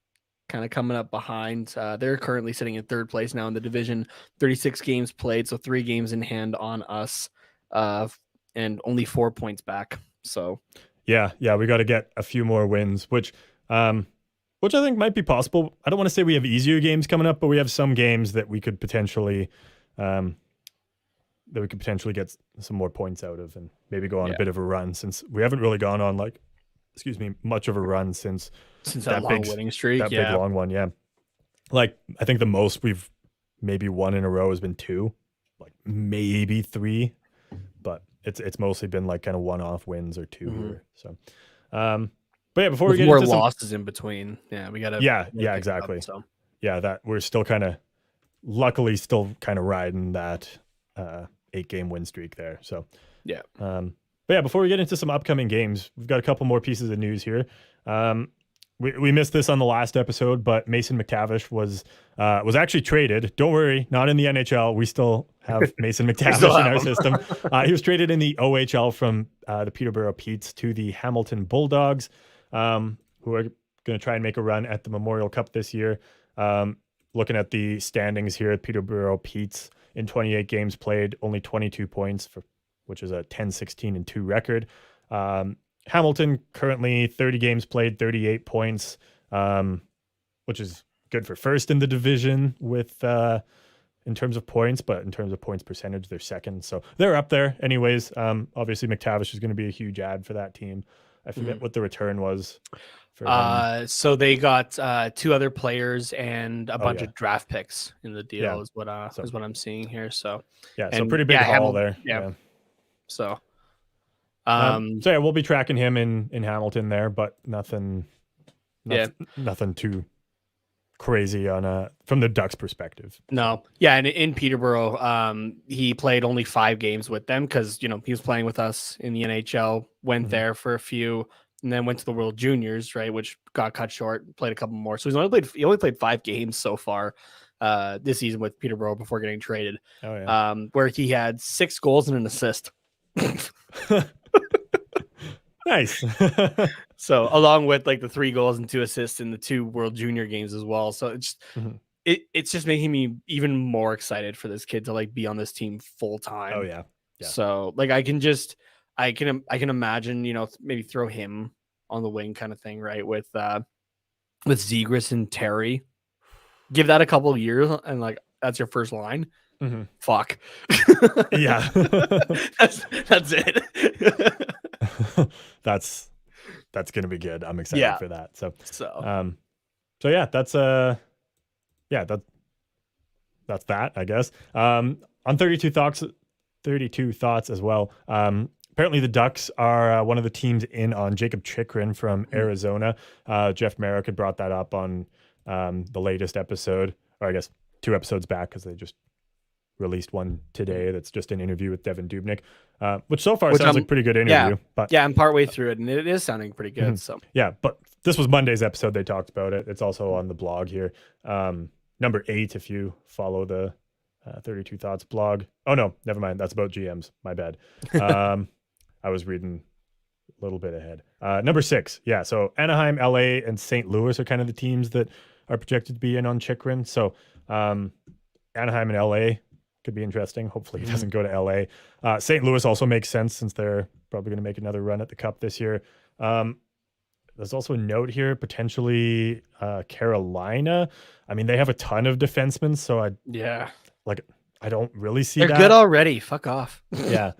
kind of coming up behind. They're currently sitting in third place now in the division, 36 games played, so 3 games in hand on us, and only 4 points back. So yeah, we got to get a few more wins, which I think might be possible. I don't want to say we have easier games coming up, but we have some games that we could potentially get some more points out of, and maybe go on a bit of a run, since we haven't really gone on much of a run since that long winning streak. That big long one, yeah. Like I think the most we've maybe won in a row has been 2, like maybe 3, but it's mostly been like kind of one-off wins or 2. So, but yeah, before we get more into losses in between, we gotta exactly. Up, so. Yeah, that we're still luckily still kind of riding that 8-game win streak there. So yeah. But yeah, before we get into some upcoming games, we've got a couple more pieces of news here. We missed this on the last episode, but Mason McTavish was actually traded. Don't worry, not in the NHL. We still have Mason McTavish in our system. He was traded in the OHL from the Peterborough Petes to the Hamilton Bulldogs, who are going to try and make a run at the Memorial Cup this year. Looking at the standings here at Peterborough Petes, in 28 games played, only 22 points, which is a 10-16-2 record. Hamilton currently 30 games played, 38 points, which is good for first in the division with in terms of points, but in terms of points percentage, they're second. So they're up there anyways. Obviously, McTavish is going to be a huge add for that team. I forget what the return was. So they got 2 other players and a bunch of draft picks in the deal is what I'm seeing here. So so pretty big haul there. Yeah. So we'll be tracking him in Hamilton there, but nothing too crazy on from the Ducks perspective. No. Yeah, and in Peterborough, he played only 5 games with them because he was playing with us in the NHL, went there for a few, and then went to the World Juniors, right, which got cut short, played a couple more. So he only played 5 games so far this season with Peterborough before getting traded. Oh, yeah. Where he had 6 goals and an assist. Nice. So along with like the 3 goals and 2 assists in the 2 World Junior games as well. So it's it's just making me even more excited for this kid to like be on this team full time. Oh yeah. So like I can just I can imagine, maybe throw him on the wing kind of thing, right? With Zegras and Terry. Give that a couple of years and like that's your first line. Mm-hmm. Fuck. Yeah. that's it. That's gonna be good. I'm excited for that. So yeah, that's that, I guess. On 32 thoughts as well. Apparently the Ducks are one of the teams in on Jacob Chikrin from Arizona. Jeff Merrick had brought that up on the latest episode, or I guess 2 episodes back, because they just released one today that's just an interview with Devin Dubnyk, which so far sounds like a pretty good interview. But I'm partway through it, and it is sounding pretty good. So yeah, but this was Monday's episode. They talked about it. It's also on the blog here. Number 8, if you follow the 32 Thoughts blog. Oh no, never mind. That's about GMs. My bad. I was reading a little bit ahead. Number 6. Yeah. So Anaheim, LA, and St. Louis are kind of the teams that are projected to be in on Chikrin. So Anaheim and LA could be interesting. Hopefully he doesn't go to LA. St. Louis also makes sense since they're probably going to make another run at the Cup this year. There's also a note here, potentially Carolina. I mean, they have a ton of defensemen, so I don't really see they're that. good already. Fuck off. Yeah.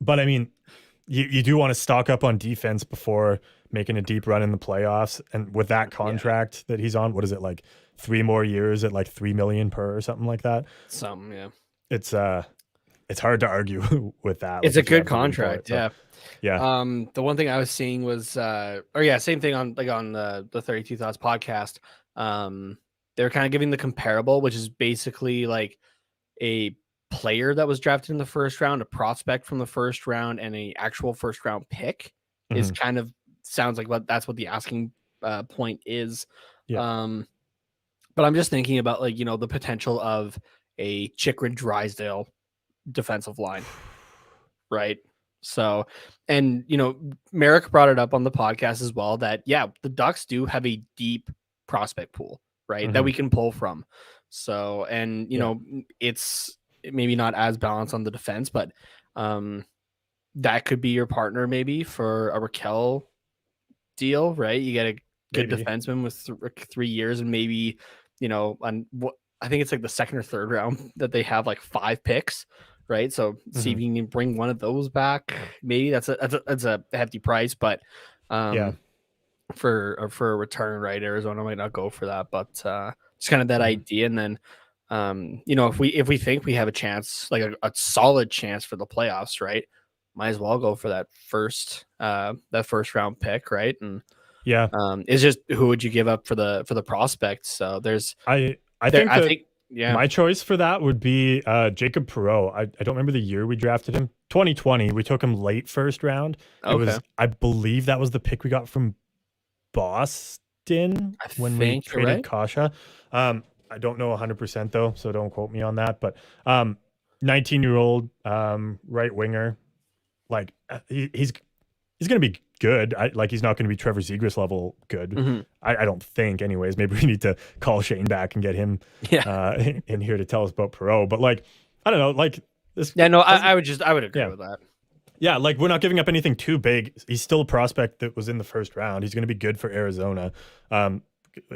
But I mean, you do want to stock up on defense before making a deep run in the playoffs. And with that contract that he's on, what is it, like 3 more years at like $3 million per or something like that? It's hard to argue with that. It's a good contract. Yeah. The one thing I was seeing was same thing on the 32 Thoughts podcast. They're kind of giving the comparable, which is basically like a player that was drafted in the first round, a prospect from the first round, and a actual first round pick is kind of sounds like that's what the asking point is. Yeah. But I'm just thinking about the potential of a Chikrin Drysdale defensive line, right? So, and Merrick brought it up on the podcast as well that the Ducks do have a deep prospect pool, right? That we can pull from. So, and it's maybe not as balanced on the defense, but that could be your partner maybe for a Raquel deal, right? You get a good defenseman with 3 years, and maybe I think it's like the second or third round that they have like 5 picks, right? So see if you can bring one of those back. Maybe that's a hefty price, but for a return, right? Arizona might not go for that, but it's kind of that idea. And then if we think we have a chance, like a solid chance for the playoffs, right? Might as well go for that first round pick, right? And it's just who would you give up for the prospects? So there's I think my choice for that would be Jacob Perreault. I don't remember the year we drafted him. 2020. We took him late first round. I believe that was the pick we got from Boston when we traded Kasha. I don't know 100% though, so don't quote me on that. But 19-year-old right winger, like he's going to be good. He's not going to be Trevor Zegras level good. I don't think, anyways. Maybe we need to call Shane back and get him in here to tell us about Perreault. But I don't know, this. Yeah, no, I would agree with that. Yeah, we're not giving up anything too big. He's still a prospect that was in the first round. He's going to be good for Arizona,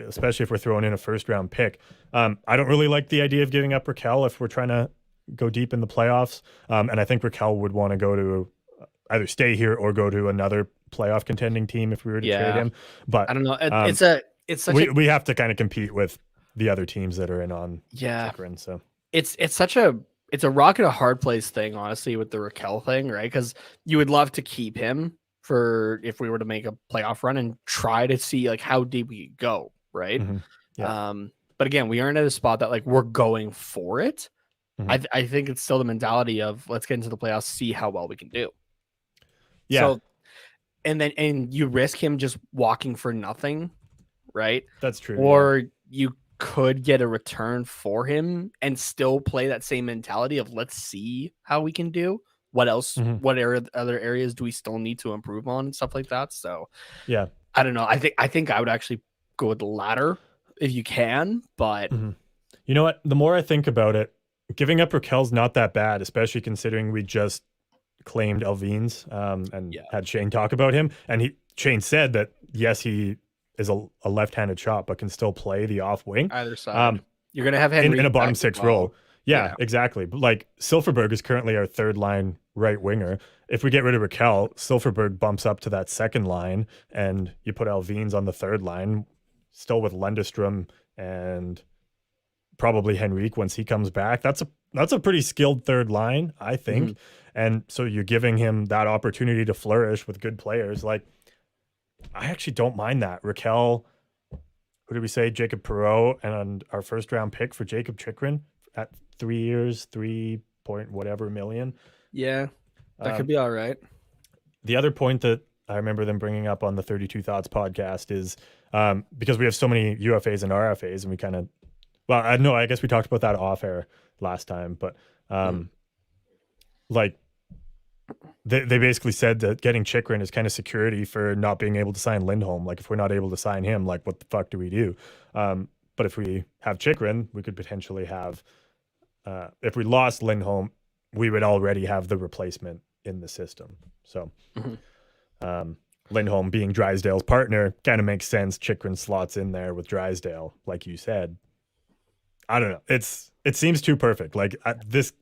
especially if we're throwing in a first round pick. I don't really like the idea of giving up Raquel if we're trying to go deep in the playoffs. And I think Raquel would want to go to either stay here or go to another playoff contending team if we were to trade him. But I don't know. We have to kind of compete with the other teams that are in on Chikrin, so it's a rock and a hard place thing, honestly, with the Raquel thing, right? Because you would love to keep him for if we were to make a playoff run and try to see how deep we could go, right? But again, we aren't at a spot that we're going for it. I think it's still the mentality of let's get into the playoffs, see how well we can do. Yeah. So, and you risk him just walking for nothing, right? That's true. Or you could get a return for him and still play that same mentality of let's see how we can do. What else? What other areas do we still need to improve on and stuff like that? So yeah, I don't know. I think I would actually go with the latter if you can, but you know what? The more I think about it, giving up Raquel's not that bad, especially considering we just claimed Alvines had Shane talk about him. And Shane said that, yes, he is a left-handed shot, but can still play the off wing. Either side. You're going to have Henry in a bottom six role. Yeah, exactly. But like Silfverberg is currently our third line right winger. If we get rid of Raquel, Silfverberg bumps up to that second line, and you put Alvines on the third line, still with Lundestrom and probably Henrique once he comes back. That's a pretty skilled third line, I think. Mm-hmm. And so you're giving him that opportunity to flourish with good players. Like, I actually don't mind that. Raquel, who did we say? Jacob Perreault, and our first round pick for Jacob Chychrun at 3 years, 3 point whatever million. Yeah, that could be all right. The other point that I remember them bringing up on the 32 Thoughts podcast is because we have so many UFAs and RFAs, and we kind of, well, I know, I guess we talked about that off air last time, but like they basically said that getting Chychrun is kind of security for not being able to sign Lindholm. Like, if we're not able to sign him, like, what the fuck do we do? But if we have Chychrun, we could potentially have, if we lost Lindholm, we would already have the replacement in the system. So Lindholm being Drysdale's partner kind of makes sense. Chychrun slots in there with Drysdale, like you said. I don't know. It seems too perfect. Like this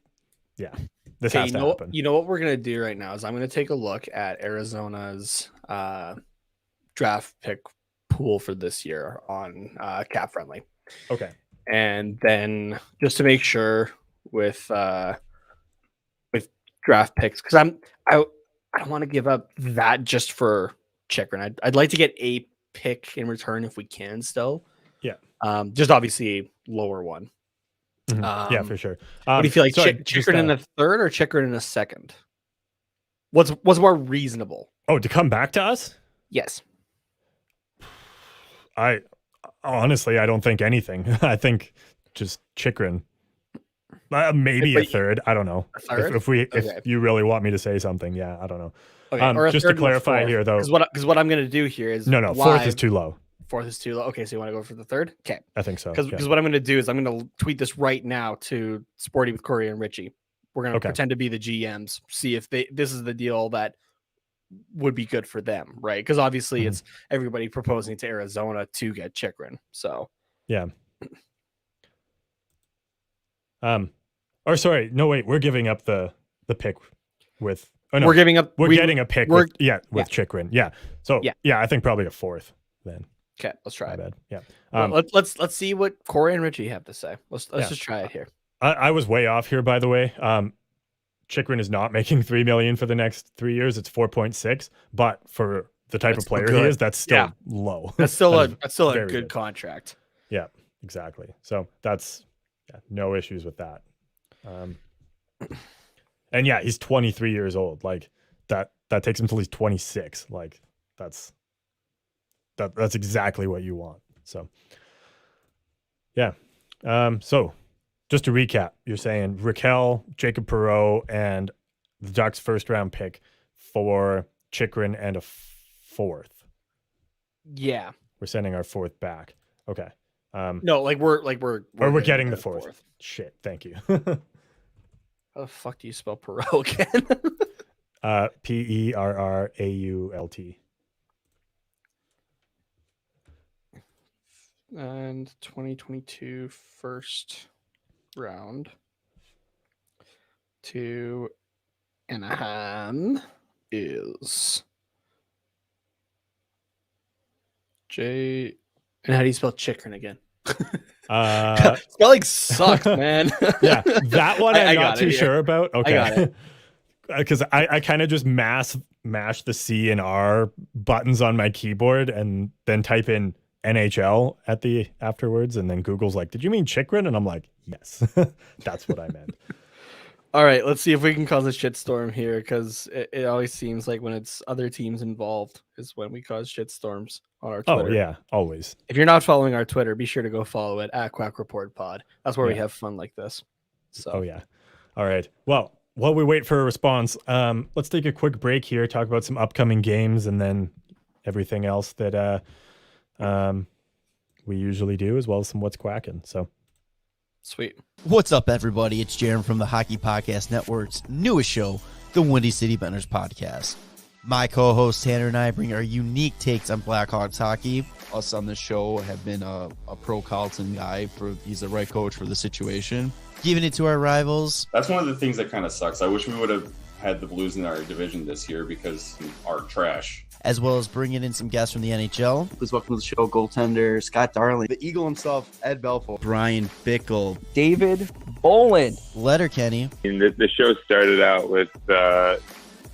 has to happen. You know what we're gonna do right now is I'm gonna take a look at Arizona's draft pick pool for this year on Cap Friendly. Okay. And then just to make sure with draft picks, because I don't want to give up that just for Chychrun. I'd like to get a pick in return if we can still. Yeah. Just obviously lower one. Mm-hmm. Yeah, for sure. What do you feel like? Chychrun in a third or Chychrun in a second? What's more reasonable? Oh, to come back to us? Yes. I honestly don't think anything. I think just Chychrun. Maybe a third. I don't know. If you really want me to say something, yeah, I don't know. Okay, just to clarify here, though, because what I'm going to do here is no, fourth is too low. Fourth is too low. Okay, so you want to go for the third? Okay, I think so. Because what I'm going to do is I'm going to tweet this right now to Sporty with Corey and Richie. We're going to pretend to be the GMs, see if this is the deal that would be good for them, right? Because obviously it's everybody proposing to Arizona to get Chychrun. So yeah. Or sorry, no wait, we're giving up the pick with. Oh no, we're giving up. We're getting a pick with Chychrun. Yeah. So yeah, I think probably a fourth then. Okay, let's try it. Yeah. Well, let's see what Corey and Richie have to say. Let's just try it here. I was way off here, by the way. Chychrun is not making $3 million for the next 3 years. It's 4.6, but for the type of player he is, that's still low. That's still a good contract. Yeah, exactly. So that's no issues with that. And yeah, he's 23 years old. Like that takes him till he's 26. Like that's exactly what you want. So yeah. So just to recap, you're saying Raquel, Jacob Perreault, and the Ducks' first round pick for Chychrun and a fourth. Yeah. We're sending our fourth back. Okay. No, we're getting the fourth. Shit, thank you. How the fuck do you spell Perreault again? Perrault. And 2022 first round to Anaheim is J. And how do you spell Chychrun again? Spelling sucks, man. Yeah, that one I'm not too sure about. Okay, I got it. Because I kind of just mash the C and R buttons on my keyboard and then type in NHL at the afterwards, and then Google's like, "Did you mean Chychrun?" And I'm like, "Yes, that's what I meant." All right, let's see if we can cause a shitstorm here, because it always seems like when it's other teams involved is when we cause shitstorms on our Twitter. Oh yeah, always. If you're not following our Twitter, be sure to go follow it at Quack Report Pod. That's where we have fun like this. So. Oh yeah. All right. Well, while we wait for a response, let's take a quick break here, talk about some upcoming games, and then everything else that we usually do, as well as some What's Quacking. So. Sweet. What's up, everybody? It's Jaron from the Hockey Podcast Network's newest show, the Windy City Benders podcast. My co-host Tanner and I bring our unique takes on Blackhawks hockey. Us on this show have been a pro Carlton guy. He's the right coach for the situation. Giving it to our rivals. That's one of the things that kind of sucks. I wish we would have had the Blues in our division this year because our trash. As well as bringing in some guests from the NHL. Please welcome to the show goaltender Scott Darling, The Eagle himself, Ed Belfour. Brian Bickle. David Boland, Letterkenny. The show started out with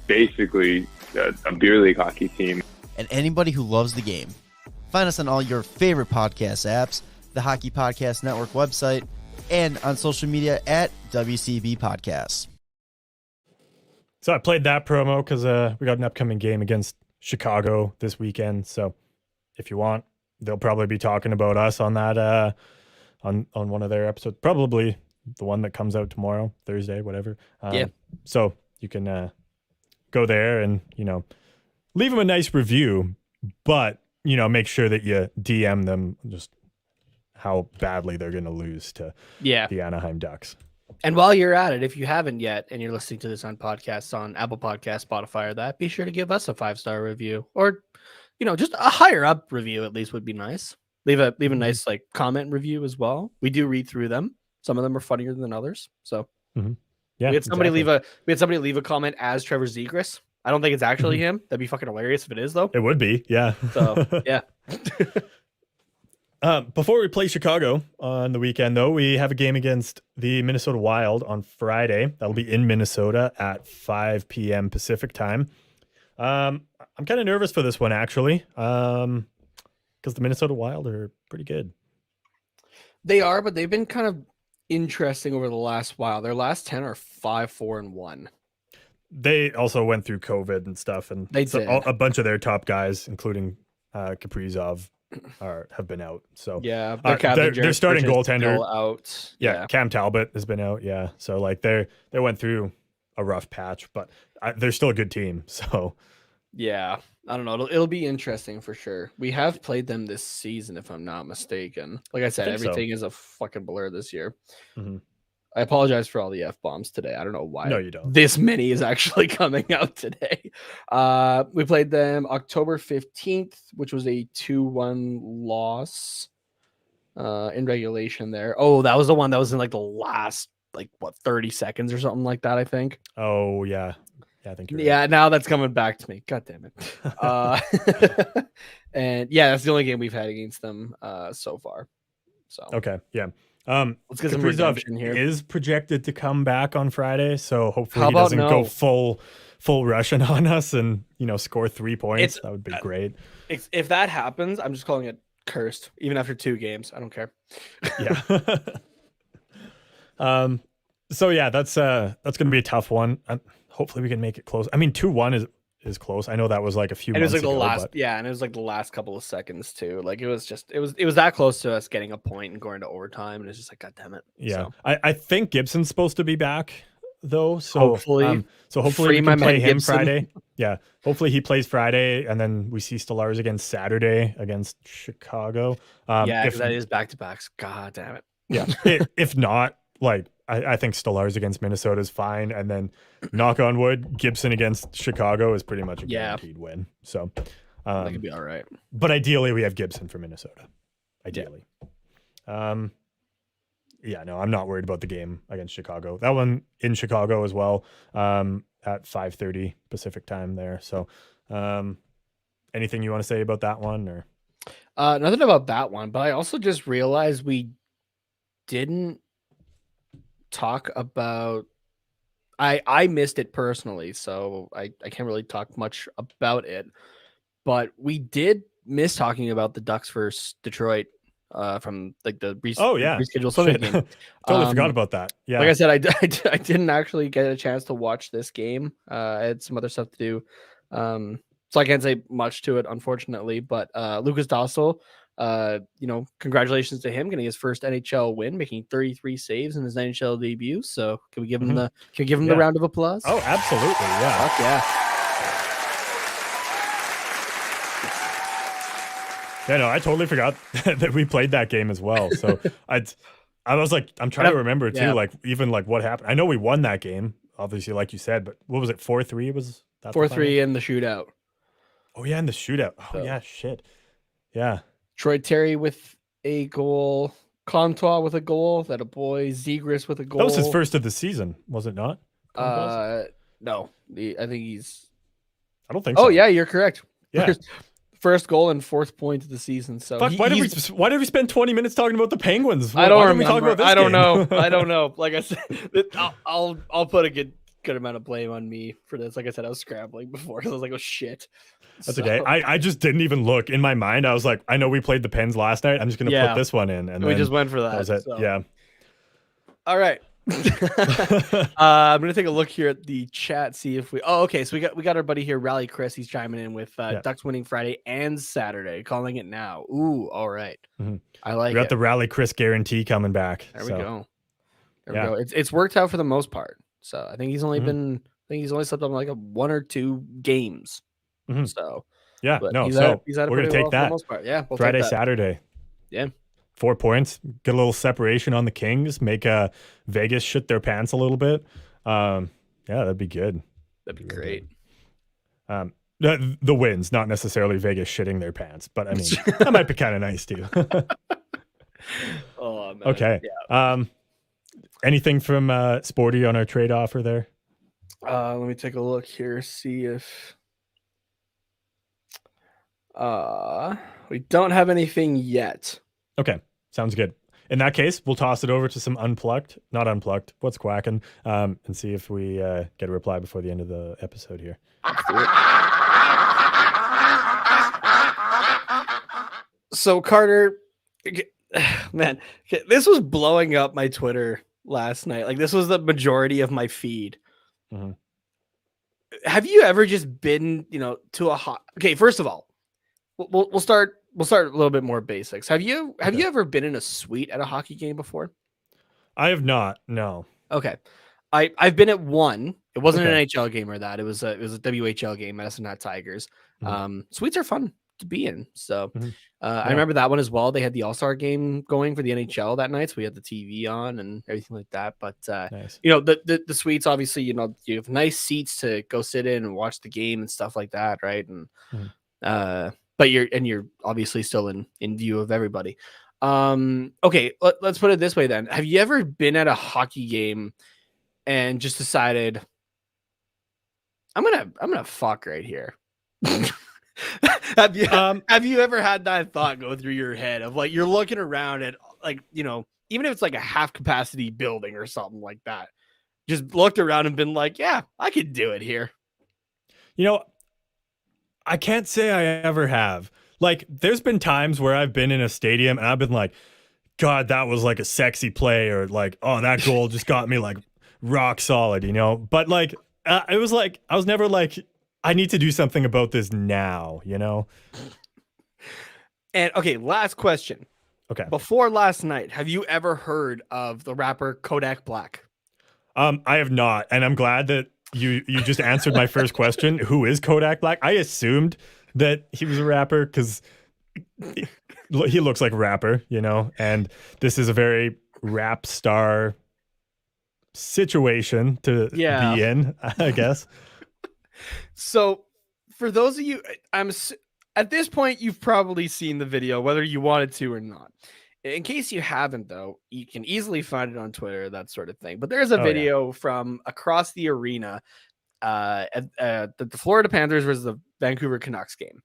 basically a beer league hockey team. And anybody who loves the game. Find us on all your favorite podcast apps, the Hockey Podcast Network website, and on social media at WCB Podcasts. So I played that promo because we got an upcoming game against Chicago this weekend. So if you want, they'll probably be talking about us on that on one of their episodes. Probably the one that comes out tomorrow, Thursday, whatever. Yeah. So you can go there and, leave them a nice review, but, make sure that you DM them just how badly they're going to lose to the Anaheim Ducks. And while you're at it, if you haven't yet and you're listening to this on podcasts on Apple Podcasts, Spotify, or that, be sure to give us a 5-star review or, just a higher up review at least would be nice. Leave a nice comment review as well. We do read through them. Some of them are funnier than others. So yeah, we had somebody leave a comment as Trevor Zegras. I don't think it's actually him. That'd be fucking hilarious if it is though. It would be, yeah. So yeah. Before we play Chicago on the weekend, though, we have a game against the Minnesota Wild on Friday. That'll be in Minnesota at 5 p.m. Pacific time. I'm kind of nervous for this one, actually, because the Minnesota Wild are pretty good. They are, but they've been kind of interesting over the last while. Their last 10 are 5-4-1. They also went through COVID and stuff, and a bunch of their top guys, including Kaprizov, have been out. So yeah, their starting goaltender out. Yeah, Cam Talbot has been out. Yeah, so they went through a rough patch, but they're still a good team. So yeah, I don't know. It'll be interesting for sure. We have played them this season, if I'm not mistaken. Like I said, everything is a fucking blur this year. Mm-hmm. I apologize for all the F-bombs today. I don't know why. No, you don't. This many is actually coming out today. We played them October 15th, which was a 2-1 loss in regulation there. Oh, that was the one that was in the last 30 seconds or something like that, I think. Oh, yeah. Yeah, I think you're right. Yeah, now that's coming back to me. God damn it. And yeah, that's the only game we've had against them so far. So okay, yeah. Let's get some redemption here. Is projected to come back on Friday, so hopefully he doesn't go full Russian on us and score 3 points. That would be great. If that happens, I'm just calling it cursed. Even after 2 games, I don't care. Yeah. So yeah, that's gonna be a tough one. Hopefully we can make it close. I mean, 2-1 is close. I know that was a few months ago. And it was the last couple of seconds too. It was that close to us getting a point and going to overtime, and it's just God damn it. Yeah, so. I think Gibson's supposed to be back though, so hopefully we can play him Gibson. Friday. Yeah, hopefully he plays Friday, and then we see Stellaris again Saturday against Chicago. Because that is back-to-backs. God damn it. Yeah, if not, I think Stellaris against Minnesota is fine, and then knock on wood, Gibson against Chicago is pretty much a guaranteed win. So that could be all right. But ideally, we have Gibson for Minnesota. Ideally. Yeah, no, I'm not worried about the game against Chicago. That one in Chicago as well, at 5:30 Pacific time there. So anything you want to say about that one? Or nothing about that one, but I also just realized we didn't talk about I missed it personally, so I can't really talk much about it, but we did miss talking about the Ducks versus Detroit from the rescheduled Sunday game. Totally forgot about that. Yeah, like I said, I didn't actually get a chance to watch this game. I had some other stuff to do, so I can't say much to it, unfortunately. But Lucas Dossel, congratulations to him getting his first NHL win, making 33 saves in his NHL debut. So can we give him the round of applause? Oh, absolutely, yeah. Fuck yeah. Yeah, no, I totally forgot that we played that game as well. So I was I'm trying to remember too, even what happened. I know we won that game. obviously, like you said, but what was it? 4-3 was that? 4-3 in the shootout. Oh yeah, in the shootout. Oh So. yeah, shit. Yeah. Troy Terry with a goal, Comtois with a goal, that a boy, Zegras with a goal. That was his first of the season, was it not? No, I think he's. I don't think so. Oh yeah, you're correct. Yeah. First goal and 4th point of the season. So Fuck, why did we spend 20 minutes talking about the Penguins? I don't why remember. Didn't we talk about this I don't game? know. I don't know. Like I said, I'll put a good amount of blame on me for this. Like I said, I was scrambling before because I was like, oh shit. That's okay. I just didn't even look. In my mind, I was like, I know we played the Pens last night. I'm just going to put this one in. And we just went for that. That was it. So. Yeah. All right. I'm gonna take a look here at the chat, see if we. Oh, okay. So we got our buddy here, Rally Chris. He's chiming in with Ducks winning Friday and Saturday, calling it now. Ooh, all right. Mm-hmm. I like we got it. the Rally Chris guarantee coming back. There we go. There we go. It's worked out for the most part. So I think he's only been. I think he's only slept on like 1 or 2 games. Mm-hmm. So yeah, but no. He's we're gonna take that. For the most part. Yeah, Friday, Saturday. Yeah. 4 points, get a little separation on the Kings, make Vegas shit their pants a little bit. Yeah, that'd be good. That'd be great. The wins, not necessarily Vegas shitting their pants, but I mean that might be kind of nice too. Oh man. Okay. Yeah. Anything from Sporty on our trade offer there? Let me take a look here, see if we don't have anything yet. Okay, sounds good. In that case, we'll toss it over to some not unplugged, what's quacking, and see if we get a reply before the end of the episode here. So Carter, man, this was blowing up my Twitter last night. Like this was the majority of my feed. Mm-hmm. Have you ever just been, to a hot? Okay, first of all, we'll start a little bit more basics. Have you ever been in a suite at a hockey game before? I have not. No. Okay. I've been at one. It wasn't an NHL game or that. It was a WHL game, Medicine Hat Tigers. Mm-hmm. Suites are fun to be in. So I remember that one as well. They had the All-Star game going for the NHL that night. So we had the TV on and everything like that. But nice. The suites, obviously, you have nice seats to go sit in and watch the game and stuff like that, right? And but you're obviously still in view of everybody. Okay, let's put it this way then. Have you ever been at a hockey game and just decided I'm gonna fuck right here? Have you ever had that thought go through your head of like you're looking around at like, even if it's like a half capacity building or something like that, just looked around and been like, yeah, I could do it here. I can't say I ever have. Like, there's been times where I've been in a stadium and I've been like, God, that was like a sexy play, or like, oh, that goal just got me like rock solid, But like, it was like, I was never like, I need to do something about this now, And okay, last question. Okay. Before last night, have you ever heard of the rapper Kodak Black? I have not, and I'm glad that you just answered my first question. Who is Kodak Black? I assumed that he was a rapper because he looks like a rapper, and this is a very rap star situation to be in, I guess. So for those of you, at this point, you've probably seen the video, whether you wanted to or not. In case you haven't, though, you can easily find it on Twitter, that sort of thing. But there's a video from across the arena at the Florida Panthers versus the Vancouver Canucks game.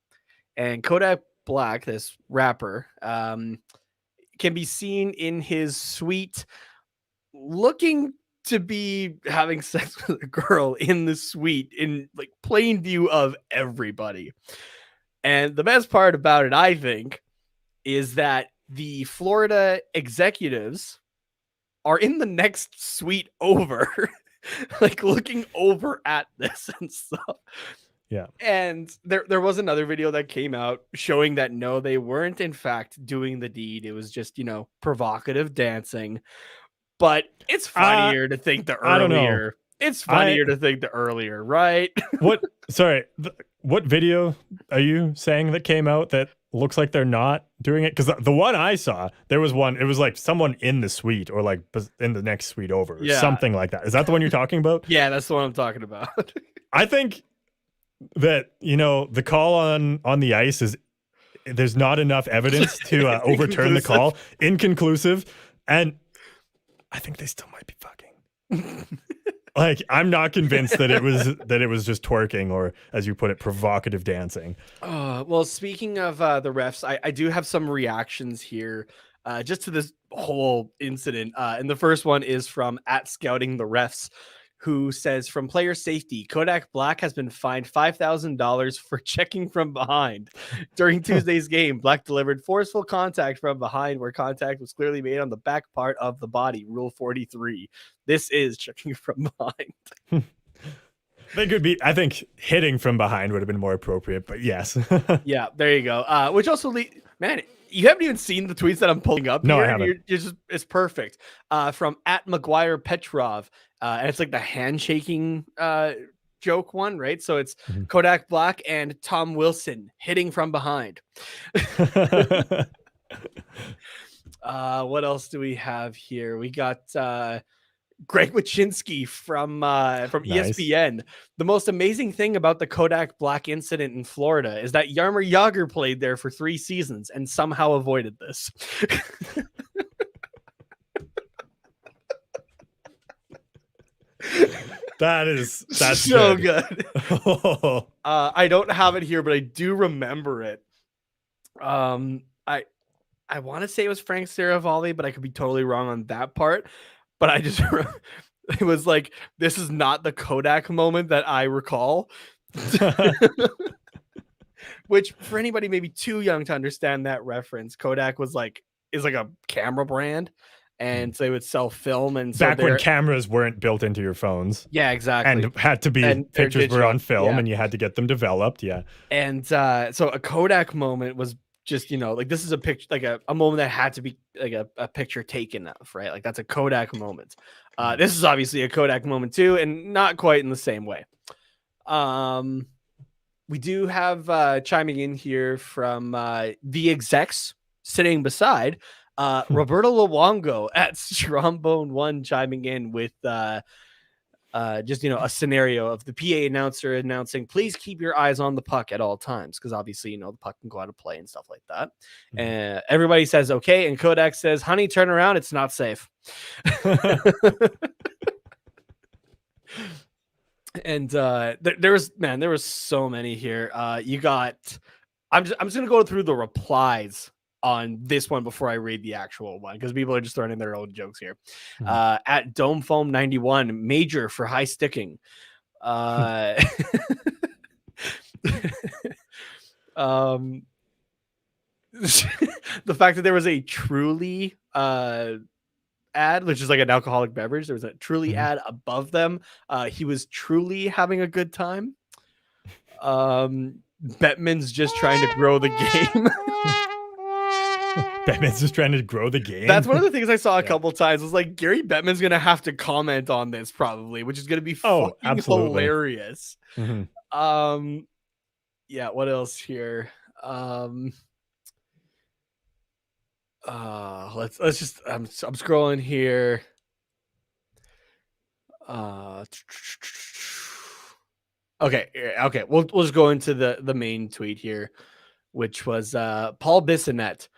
And Kodak Black, this rapper, can be seen in his suite looking to be having sex with a girl in the suite in like plain view of everybody. And the best part about it, I think, is that the Florida executives are in the next suite over, like looking over at this and stuff. Yeah. And there was another video that came out showing that no, they weren't in fact doing the deed. It was just, provocative dancing. But it's funnier to think the earlier. It's funnier to think the earlier, right? What? Sorry. what video are you saying that came out that looks like they're not doing it? Because the one I saw, there was one, it was like someone in the suite or like in the next suite over, or something like that. Is that the one you're talking about? Yeah, that's the one I'm talking about. I think that, the call on the ice is, there's not enough evidence to overturn the call. Inconclusive. And I think they still might be fucking. Like, I'm not convinced that it was just twerking or, as you put it, provocative dancing. Well, speaking of the refs, I do have some reactions here just to this whole incident. And the first one is from @ScoutingTheRefs, who says, from player safety, Kodak Black has been fined $5,000 for checking from behind. During Tuesday's game, Black delivered forceful contact from behind where contact was clearly made on the back part of the body. Rule 43. This is checking from behind. I think hitting from behind would have been more appropriate, but yes. Yeah, there you go. Which also, man, you haven't even seen the tweets that I'm pulling up. No, here. I haven't. It's perfect. From @McGuire Petrov, and it's like the handshaking joke one, right? So it's Kodak Black and Tom Wilson hitting from behind. What else do we have here? We got Greg Wyszynski from ESPN. The most amazing thing about the Kodak Black incident in Florida is that Jaromir Jagr played there for 3 seasons and somehow avoided this. That's so good. I don't have it here, but I do remember it. I want to say it was Frank Saravalli, but I could be totally wrong on that part. But I just it was like, this is not the Kodak moment that I recall. Which, for anybody maybe too young to understand that reference, Kodak is like a camera brand. And so they would sell film, and so back when cameras weren't built into your phones. Yeah, exactly. And had to be pictures were on film, and you had to get them developed. Yeah. And so a Kodak moment was just, like, this is a picture, like a moment that had to be like a picture taken of, right? Like, that's a Kodak moment. This is obviously a Kodak moment too, and not quite in the same way. We do have chiming in here from the execs sitting beside Roberto Luongo @Strombone1 chiming in with just a scenario of the PA announcer announcing, please keep your eyes on the puck at all times, because obviously the puck can go out of play and stuff like that. And everybody says okay, and Kodak says, honey, turn around, it's not safe. And there was so many here. You got, I'm just gonna go through the replies on this one before I read the actual one, because people are just throwing in their own jokes here. @DomeFoam91, major for high sticking. The fact that there was a Truly ad, which is like an alcoholic beverage, there was a Truly ad above them. He was truly having a good time. Bettman's just trying to grow the game. Bettman's just trying to grow the game. That's one of the things I saw a couple times. Was like, Gary Bettman's gonna have to comment on this probably, which is gonna be fucking hilarious. Yeah, what else here? Let's just I'm scrolling here. Okay, we'll just go into the main tweet here, which was Paul Bissonnette.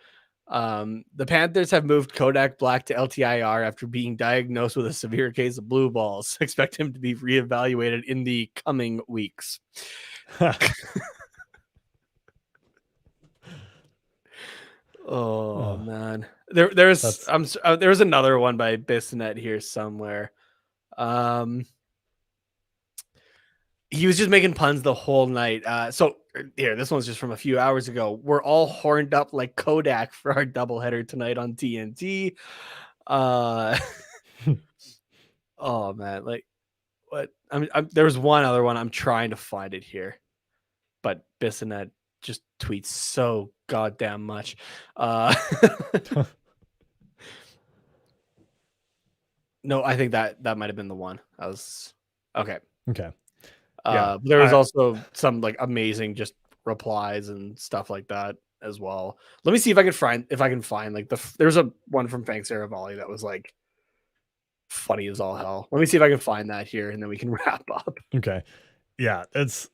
The Panthers have moved Kodak Black to LTIR after being diagnosed with a severe case of blue balls. Expect him to be reevaluated in the coming weeks. Oh man, there's another one by Bissonnette here somewhere. He was just making puns the whole night. So here, this one's just from a few hours ago. We're all horned up like Kodak for our doubleheader tonight on TNT. Oh man, like what? There was one other one. I'm trying to find it here, but Bissonnette just tweets so goddamn much. No, I think that might have been the one. I was okay. There was also some like amazing just replies and stuff like that as well. Let me see if I can find like there's a one from Fank Saravalli that was like funny as all hell. Let me see if I can find that here, and then we can wrap up. Okay. Yeah, that's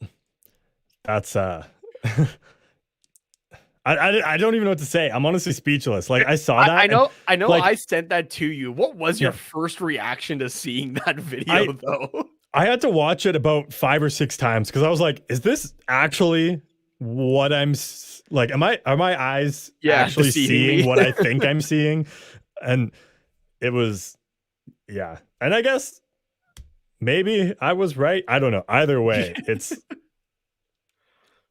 I don't even know what to say. I'm honestly speechless. Like I saw that. I know. like, I sent that to you. What was your first reaction to seeing that video, though? I had to watch it about 5 or 6 times because I was like, "Is this actually what I'm like? Are my eyes actually seeing what I think I'm seeing?" And it was, yeah. And I guess maybe I was right. I don't know. Either way,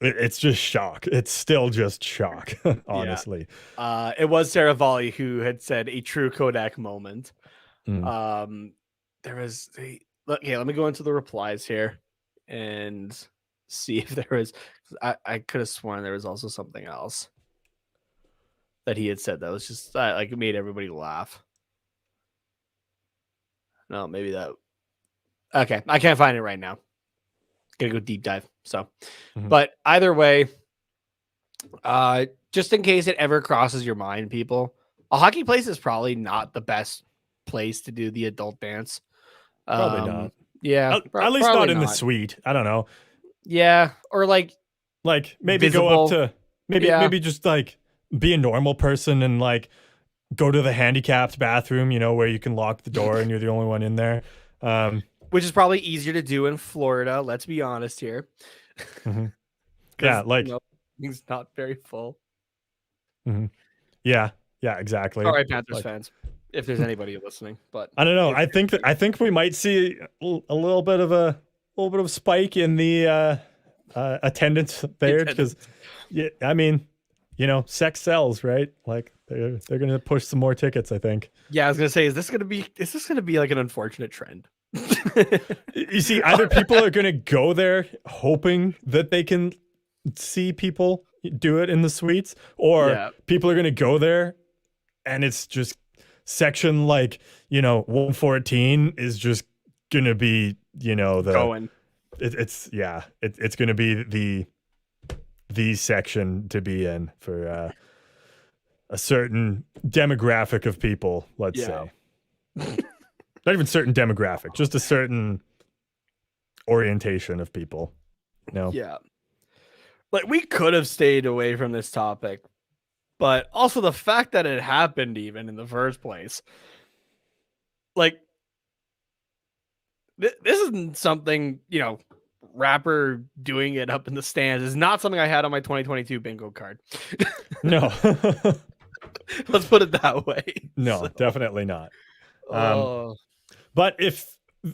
it's just shock. It's still just shock, honestly. Yeah. It was Saravalli who had said a true Kodak moment. There was let me go into the replies here and see if there was. I could have sworn there was also something else that he had said that was just like it made everybody laugh. No, maybe that. Okay, I can't find it right now. Gotta go deep dive. So, but either way, just in case it ever crosses your mind, people, a hockey place is probably not the best place to do the adult dance. Probably not. Yeah, at least not in the suite. I don't know. Yeah, or like maybe visible. go up to maybe just like be a normal person and like go to the handicapped bathroom, where you can lock the door and you're the only one in there. Which is probably easier to do in Florida. Let's be honest here. Yeah, like it's not very full. Yeah, exactly. All right, Panthers fans, if there's anybody listening, but I don't know. I think we might see a little bit of spike in the attendance there because, yeah, I mean, sex sells, right? Like they're gonna push some more tickets. I think. Yeah, I was gonna say, is this gonna be like an unfortunate trend? You see, either people are going to go there hoping that they can see people do it in the suites, or people are going to go there and it's just section 114 is just going to be, going. It's going to be the section to be in for a certain demographic of people, let's say. Not even certain demographic, just a certain orientation of people. Yeah. Like we could have stayed away from this topic, but also the fact that it happened even in the first place. Like this isn't something, rapper doing it up in the stands is not something I had on my 2022 bingo card. No. Let's put it that way. No, definitely not. But if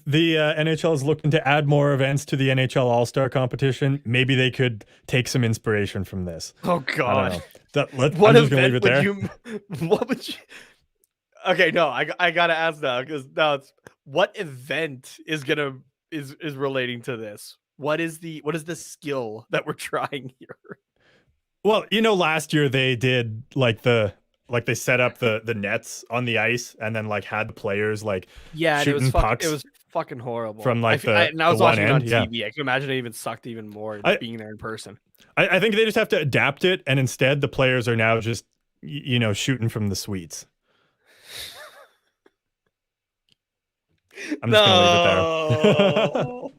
the NHL is looking to add more events to the NHL All-Star competition, maybe they could take some inspiration from this. Oh God! I'm just gonna leave it there. What would you? Okay, no, I gotta ask now because now it's what event is relating to this? What is the skill that we're trying here? Well, last year they did they set up the nets on the ice and then had the players shooting pucks. It was fucking horrible. From I was watching it on TV. Yeah. I can imagine it even sucked even more being there in person. I think they just have to adapt it, and instead the players are now just shooting from the suites. I'm just gonna leave it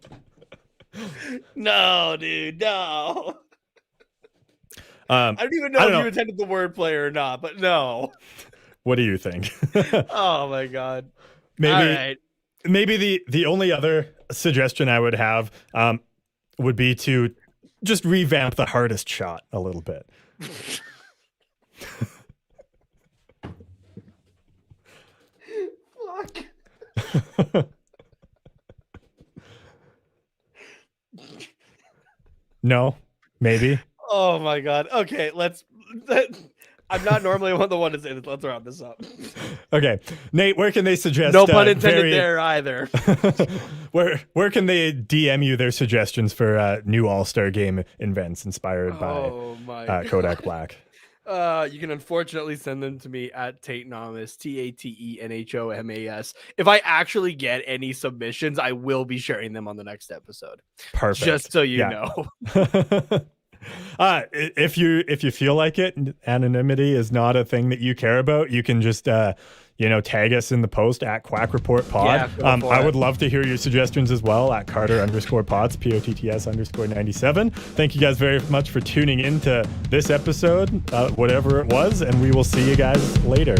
there. No, dude, no. I don't even know if you intended the wordplay or not, but no. What do you think? Oh my God. Maybe the only other suggestion I would have would be to just revamp the hardest shot a little bit. Fuck. No, maybe. Oh my God. Okay, I'm not normally the one to say this. Let's wrap this up. Okay, Nate, where can they suggest? No pun intended there either. Where can they DM you their suggestions for new All-Star Game events inspired by Kodak Black? You can unfortunately send them to me at Tatenamus, TATENHOMAS. If I actually get any submissions, I will be sharing them on the next episode. Perfect. Just so you know. If you feel like it, anonymity is not a thing that you care about, you can just tag us in the post at Quack Report Pod. Yeah, I would love to hear your suggestions as well at Carter_Potts, POTTS_97. Thank you guys very much for tuning into this episode, whatever it was, and we will see you guys later.